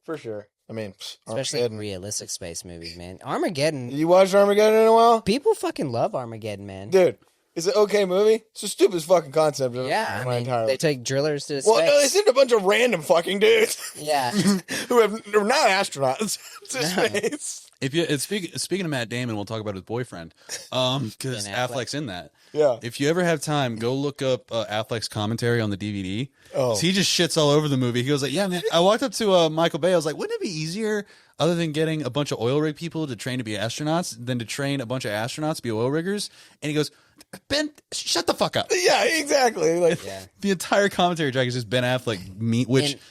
for sure. I mean, especially Armageddon. realistic space movies, man. Armageddon, You watched Armageddon in a while, people fucking love Armageddon, man. dude? It's an okay movie. It's a stupid fucking concept. Yeah, I my mean, entire they life. take drillers to Well, space. no, they sent a bunch of random fucking dudes Yeah, who are not astronauts to space. If you speaking of Matt Damon, we'll talk about his boyfriend, because Ben Affleck. Affleck's in that. Yeah. If you ever have time, go look up Affleck's commentary on the DVD. Oh. He just shits all over the movie. He goes like, "Yeah, man." I walked up to Michael Bay. I was like, "Wouldn't it be easier, other than getting a bunch of oil rig people to train to be astronauts, than to train a bunch of astronauts to be oil riggers?" And he goes, "Ben, shut the fuck up." Yeah, exactly. Like, yeah. The entire commentary track is just Ben Affleck, which And-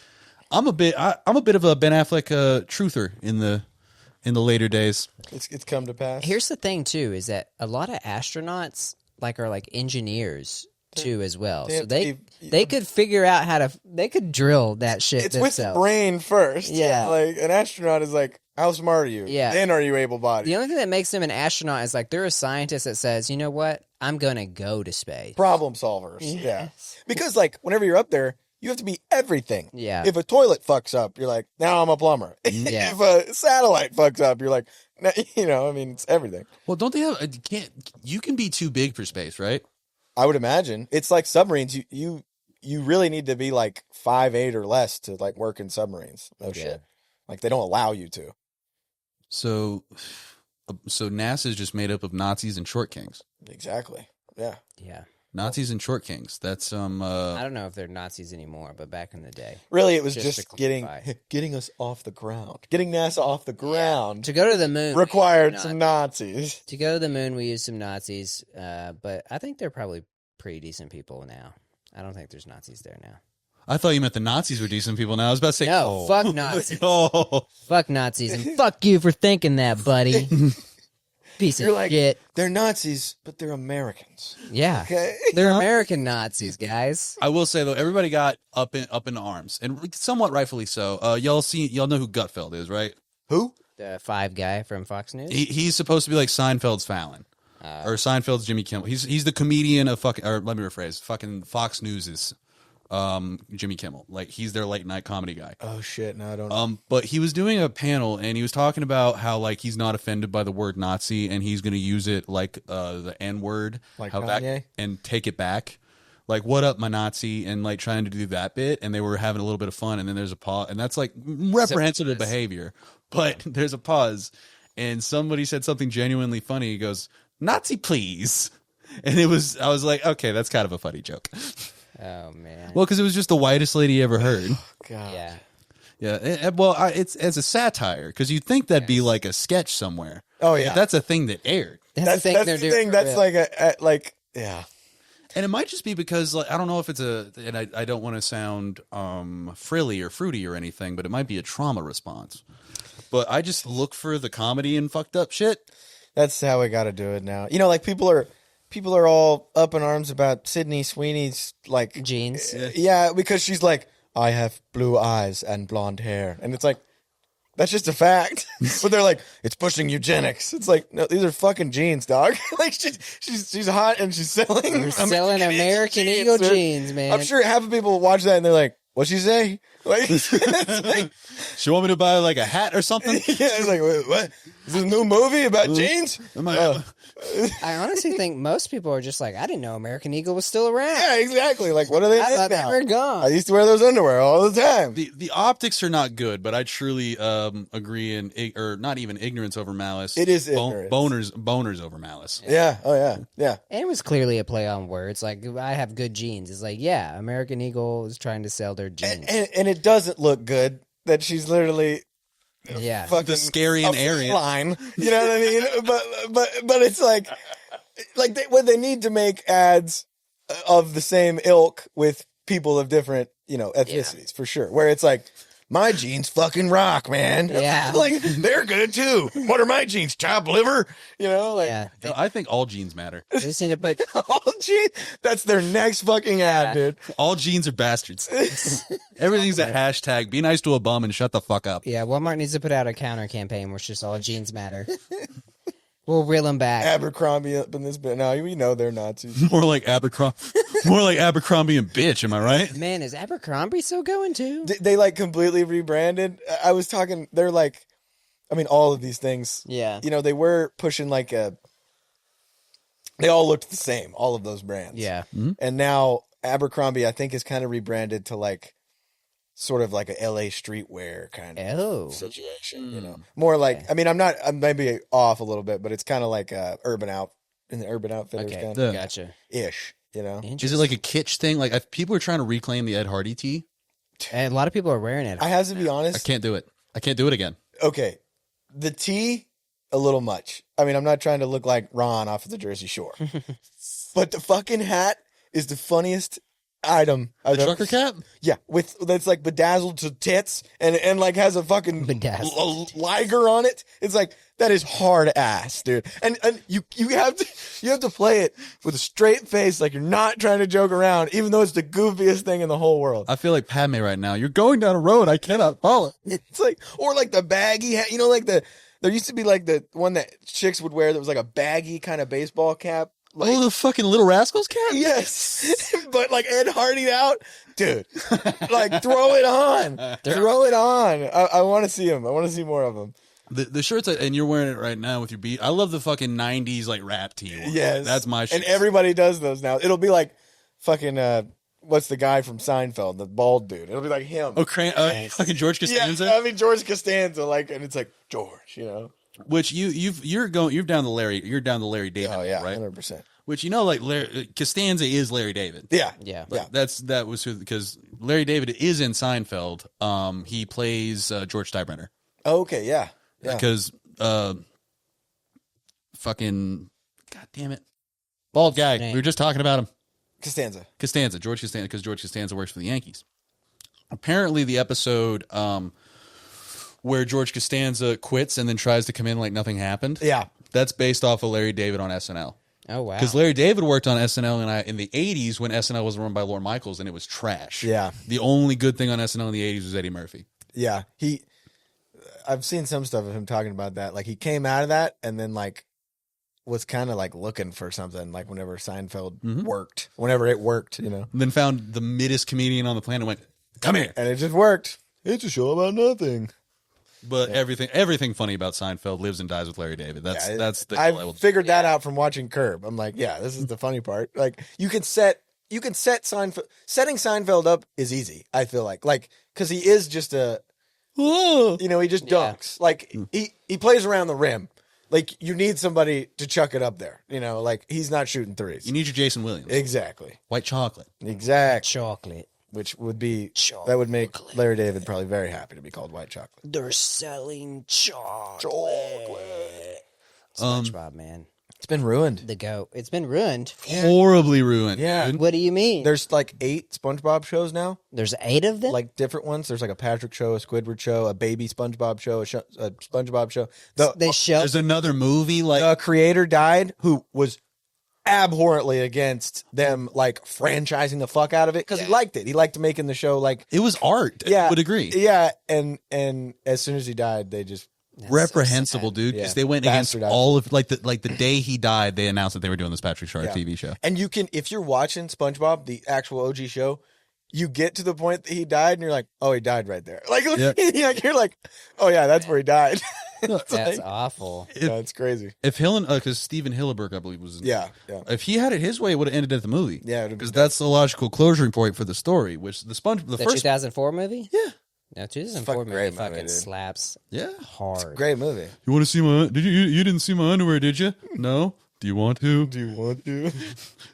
I'm a bit of a Ben Affleck truther in the later days. it's come to pass. Here's the thing too, is that a lot of astronauts are like engineers too as well. They So have to they could figure out they could drill that shit It's with the themselves. brain first. Yeah. Like an astronaut is like, how smart are you? Yeah. Then are you able-bodied? The only thing that makes them an astronaut is like they're a scientist that says, you know what, I'm gonna go to space. Problem solvers. Yeah. Because like whenever you're up there, you have to be everything. Yeah. If a toilet fucks up, you're like, now I'm a plumber. Yeah. If a satellite fucks up, you're like, it's everything. Well, don't they have? You can be too big for space, right? I would imagine it's like submarines. You really need to be like 5'8" or less to like work in submarines. No shit. Like they don't allow you to. So NASA's just made up of Nazis and short kings. Exactly. Yeah. Yeah. Nazis and short kings. That's I don't know if they're Nazis anymore, but back in the day. Really, it was Just just to getting clarify. us off the ground. Getting NASA off the ground To go to the moon required we some used Nazis. To go to the moon, we used some Nazis, but I think they're probably pretty decent people now. I don't think there's Nazis there now. I thought you meant the Nazis were decent people. Now I was about to say, No, fuck Nazis. Oh, Fuck Nazis, and fuck you for thinking that, buddy. Piece You're of like, shit. they're Nazis, but they're Americans. Yeah, Okay. they're American Nazis, guys. I will say though, everybody got up in arms, and somewhat rightfully so. Y'all know who Gutfeld is, right? Who? The five guy from Fox News. He's supposed to be like Seinfeld's Fallon, or Seinfeld's Jimmy Kimmel. He's the comedian of fucking. Or let me rephrase. Fucking Fox News's Jimmy Kimmel. Like he's their late night comedy guy. Oh shit! No, I don't. But he was doing a panel and he was talking about how like he's not offended by the word Nazi and he's going to use it like the N word, Like how Kanye? and take it back. Like, what up, my Nazi, and like trying to do that bit, and they were having a little bit of fun, and then there's a pause, and that's like reprehensible behavior. But there's a pause, and somebody said something genuinely funny. He goes, "Nazi, please," and I was like, okay, that's kind of a funny joke. Oh man. Well, because it was just the whitest lady you ever heard. God. Yeah. Yeah, it's as a satire because you'd think that'd be like a sketch somewhere. Oh yeah. But that's a thing that aired, That's thing the they're doing thing. for That's real. like yeah. and it might just be because like I don't know if it's and I don't want to sound frilly or fruity or anything, but it might be a trauma response. But I just look for the comedy and fucked up shit. That's how we got to do it now. Like people are all up in arms about Sydney Sweeney's like Jeans. Yeah, because she's like, I have blue eyes and blonde hair, and it's like, that's just a fact. But they're like, it's pushing eugenics. It's like, no, these are fucking jeans, dog. Like she's hot and she's selling. We're selling American Eagle dude. jeans, man. I'm sure half of people watch that and they're like, what'd she say? Like, it's like, She want me to buy like a hat or something? yeah, it's like, wait, what? Is this a new movie about jeans? I honestly think most people are just like, I didn't know American Eagle was still around. Yeah, exactly. Like, what are they I in thought they now? were gone. I used to wear those underwear all the time. The optics are not good, but I truly agree or not even ignorance over malice. It is ignorance. Boners over malice. Yeah. Oh, yeah. Yeah. And it was clearly a play on words. Like, I have good jeans. It's like, yeah, American Eagle is trying to sell their jeans. And it doesn't look good that she's literally yeah. fucking The scary and a Aryan. line. You know what I mean? But it's like when they need to make ads of the same ilk with people of different, ethnicities for sure. Where it's like, my jeans fucking rock, man. Yeah. Like, they're good too. What are my jeans? Chopped liver? Yeah. No, I think all jeans matter. They just need to put all jeans. That's their next fucking ad, dude. All jeans are bastards. Everything's a hashtag. Be nice to a bum and shut the fuck up. Yeah, Walmart needs to put out a counter campaign where it's just all jeans matter. We'll reel them back. Abercrombie up in this bit. No, we know they're Nazis. More like Abercrombie. More like Abercrombie and bitch. Am I right? Man, is Abercrombie still going too? They like completely rebranded. I was talking. They're like, I mean, all of these things. Yeah. They were pushing like they all looked the same. All of those brands. Yeah. And now Abercrombie, I think, is kind of rebranded to like, sort of like a LA streetwear kind of Oh. situation. More like. I mean, I'm maybe off a little bit, but it's kind of like Urban Outfitters Okay, kind Yeah. of gotcha. ish. Is it like a kitsch thing? Like people are trying to reclaim the Ed Hardy tee. And a lot of people are wearing it. I have to be I honest. can't do it. I can't do it again. Okay, the tee, a little much. I mean, I'm not trying to look like Ron off of the Jersey Shore, but the fucking hat is the funniest item I've The ever. trucker cap? Yeah, that's like bedazzled to tits and like has a fucking Bedazzled. liger on it. It's like that is hard ass, dude. And you have to play it with a straight face, like you're not trying to joke around, even though it's the goofiest thing in the whole world. I feel like Padme right now. You're going down a road I cannot follow. It's like, or like the baggy hat, like there used to be like the one that chicks would wear that was like a baggy kind of baseball cap. Like, Oh, the fucking Little Rascals cap? yes, but like Ed Hardy out, dude. Like throw it on. I want to see him. I want to see more of him. The shirts, and you're wearing it right now with your beat. I love the fucking 90s like rap tee one. Yes, That's my shit. And everybody does those now. It'll be like fucking what's the guy from Seinfeld, the bald dude? It'll be like him. Oh, fucking George Costanza? Yeah, I mean George Costanza, like, and it's like George, Which you're down the Larry David. Oh yeah, right? 100%. Which like Costanza is Larry David. Yeah, Yeah. yeah. That was because Larry David is in Seinfeld. He plays George Steinbrenner. Okay, yeah. Because fucking god damn it, bald guy. Name. We were just talking about him. Costanza. George Costanza, because George Costanza works for the Yankees. Apparently, the episode where George Costanza quits and then tries to come in like nothing happened. Yeah. That's based off of Larry David on SNL. Oh, wow. Because Larry David worked on SNL in the 80s when SNL was run by Lorne Michaels, and it was trash. Yeah. The only good thing on SNL in the 80s was Eddie Murphy. Yeah, I've seen some stuff of him talking about that. Like he came out of that and then like was kind of like looking for something. Like whenever Seinfeld worked, whenever it worked, And then found the middest comedian on the planet and went, come here. and it just worked. It's a show about nothing. But everything funny about Seinfeld lives and dies with Larry David. That's the I figured that out from watching Curb. I'm like, yeah, this is the funny part. Like you can set Seinfeld. Setting Seinfeld up is easy. I feel like because he is just he just dunks. Like he plays around the rim. Like you need somebody to chuck it up there. Like he's not shooting threes. You need your Jason Williams. Exactly. White chocolate. Exactly. Chocolate. Which would be that would make Larry David probably very happy to be called White Chocolate. They're selling chocolate. SpongeBob, man. It's been ruined. The goat. It's been ruined. Horribly ruined. Yeah. dude. What do you mean? There's like 8 SpongeBob shows now. There's 8 of them? Like different ones. There's like a Patrick show, a Squidward show, a baby SpongeBob show, a SpongeBob show. they show. There's another movie The creator died who was abhorrently against them like franchising the fuck out of it because he liked it. He liked making the show like it was art. yeah, I would agree. Yeah, and as soon as he died, they just Reprehensible, dude. Because Yeah. they went against Bastardized. all of the day he died, they announced that they were doing this Patrick Star TV show. And you can, if you're watching SpongeBob, the actual OG show, you get to the point that he died, and you're like, oh, he died right there. Like, Yeah. you're like, oh yeah, that's where he died. That's like, awful. yeah, it's crazy. If Hillen, because Steven Hillenburg, I believe, was in Yeah. If he had it his way, it would have ended at the movie. Yeah, because that's the logical closure point for the story. Which the The first 2004 movie? Yeah. No, 2004 fucking movie great fucking movie, dude. slaps Yeah. hard. Great movie. You want to see my? Did you didn't see my underwear? Did you? No. Do you want to? Do you want to?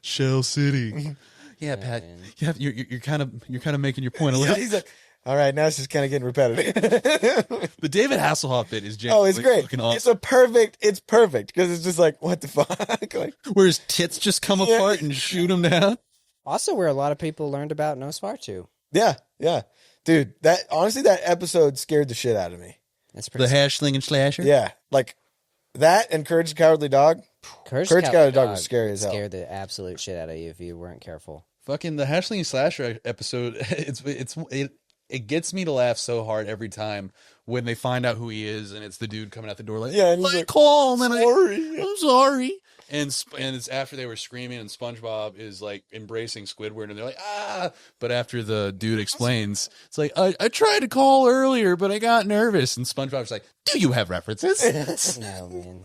Shell City. Yeah, Pat. man. You're kind of making your point a Yeah, little. he's like, all right, now it's just kind of getting repetitive. The David Hasselhoff bit is Oh, genuinely it's great. fucking awesome. It's perfect because it's just like, what the fuck? Like, Where his tits just come apart and shoot him down. Also, where a lot of people learned about Nosferatu. yeah. Dude, that episode scared the shit out of me. That's pretty. The hashling and slasher. Yeah. Like that and Courage the Cowardly Dog. Courage Courage the Cowardly Dog was scary as hell. Scared the absolute shit out of you if you weren't careful. Fucking the hashling and slasher episode. It gets me to laugh so hard every time when they find out who he is, and it's the dude coming out the door like, Yeah, and he's "My like, call, and sorry." I'm sorry. And it's after they were screaming, and SpongeBob is like embracing Squidward, and they're like, ah. But after the dude explains, it's like, I tried to call earlier, but I got nervous. And SpongeBob's like, do you have references? No,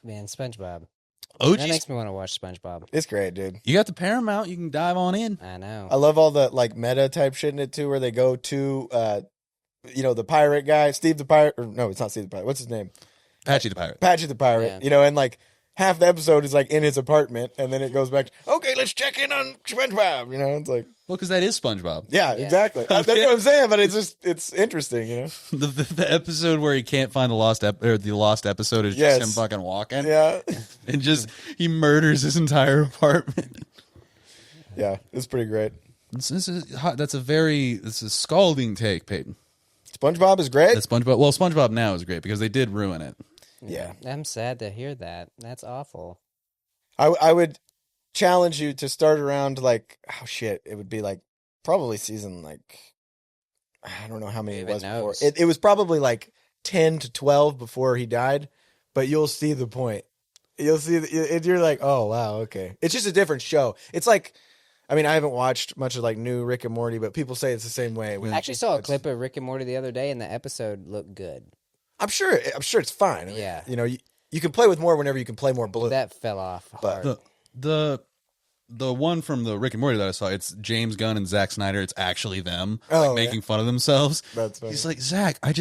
man, SpongeBob. OG, That makes me want to watch SpongeBob. It's great, dude. you got the Paramount, you can dive on in. I know. I love all the like meta type shit in it too, where they go to, the pirate guy, Steve the pirate. Or, no, it's not Steve the pirate. What's his name? Patchy the Pirate. Patchy the pirate. Yeah. And like half the episode is like in his apartment, and then it goes back. Okay, let's check in on SpongeBob. It's like, Well, because that is SpongeBob. yeah. Exactly. That's what I'm saying. But it's interesting. The episode where he can't find the lost episode is Yes. just him fucking walking. Yeah. And just he murders his entire apartment. Yeah. It's pretty great. This is hot. That's a scalding take, Peyton. SpongeBob is great. That SpongeBob now is great because they did ruin it. Yeah. I'm sad to hear that. That's awful. I would challenge you to start around like, oh shit, it would be like probably season like, I don't know how many Who it was even before. knows? It was probably like 10 to 12 before he died, but you'll see the point. You'll see you're like, oh wow, okay. It's just a different show. It's like, I mean, I haven't watched much of like new Rick and Morty, but people say it's the same way. I actually saw a clip of Rick and Morty the other day, and the episode looked good. I'm sure it's fine. I mean, Yeah. You can play with more whenever you can play more blue. That fell off hard. The one from the Rick and Morty that I saw, it's James Gunn and Zack Snyder. It's actually them Oh, making fun of themselves. That's funny. He's like, Zach, I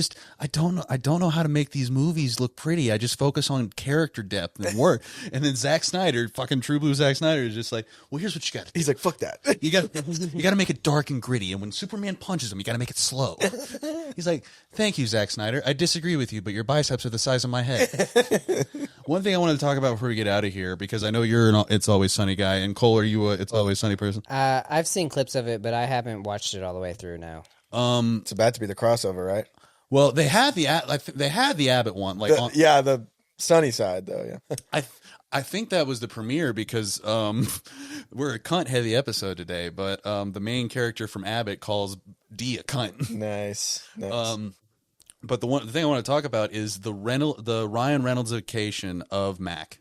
don't know how to make these movies look pretty. I just focus on character depth and work. And then Zack Snyder, fucking true blue Zack Snyder, is just like, well, here's what you got to do. He's like, fuck that. You got to make it dark and gritty, and when Superman punches him, you got to make it slow. He's like, "Thank you, Zack Snyder. I disagree with you, but your biceps are the size of my head." One thing I wanted to talk about before we get out of here, because I know you're an It's Always Sunny guy, and Cole, are you a It's Always Sunny person? I've seen clips of it, but I haven't watched it all the way through now. It's about to be the crossover, right? Well, they had the Abbott one, like the sunny side though. Yeah. I think that was the premiere because we're a cunt heavy episode today, but the main character from Abbott calls D a cunt. Nice. But the thing I want to talk about is the Ryan Reynolds-ification of Mac.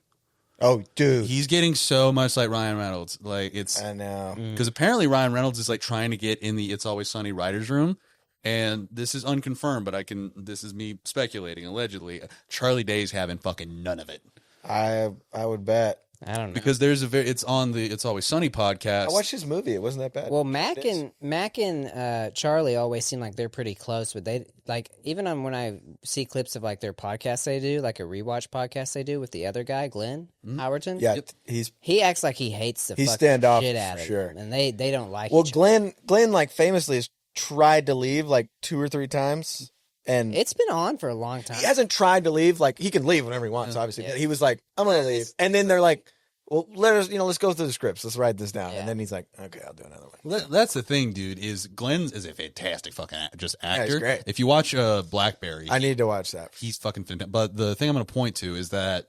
Oh, dude. He's getting so much like Ryan Reynolds. Like I know. because apparently Ryan Reynolds is like trying to get in the It's Always Sunny writers' room, and this is unconfirmed, but this is me speculating. Allegedly, Charlie Day's having fucking none of it. I would bet. I don't know. Because it's on the It's Always Sunny podcast. I watched his movie. It wasn't that bad. Well, Mac and Charlie always seem like they're pretty close, but they like even when I see clips of like their podcasts they do, like a rewatch podcast they do with the other guy, Glenn Howerton. yeah, He acts like he hates the He's fucking standoffish shit out for of sure. him, and they don't like. well, each other. Glenn like famously has tried to leave like 2 or 3 times, and It's been on for a long time. he hasn't tried to leave. Like he can leave whenever he wants, obviously. Yeah. But he was like, "I'm gonna leave," and then they're like, "Well, let's go through the scripts. Let's write this down." Yeah. And then he's like, "Okay, I'll do another one." Well, that's the thing, dude. Is Glenn is a fantastic fucking actor. he's great. If you watch Blackberry, I need to watch that. he's fucking fantastic. But the thing I'm going to point to is that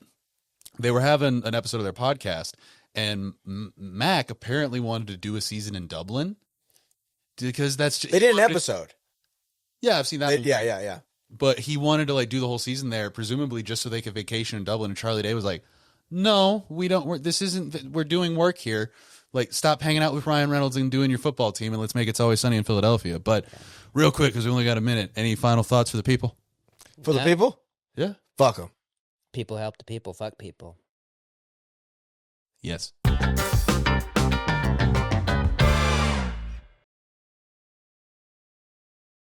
they were having an episode of their podcast, and Mac apparently wanted to do a season in Dublin because that's just, They did an episode. Yeah, I've seen that. Yeah. But he wanted to like do the whole season there, presumably just so they could vacation in Dublin. And Charlie Day was like, "No, we don't. This isn't. We're doing work here. Like, stop hanging out with Ryan Reynolds and doing your football team, and let's make It's Always Sunny in Philadelphia. But real quick, because we only got a minute, any final thoughts for the people? For the people? Yeah. Fuck them. People help the people. Fuck people. Yes.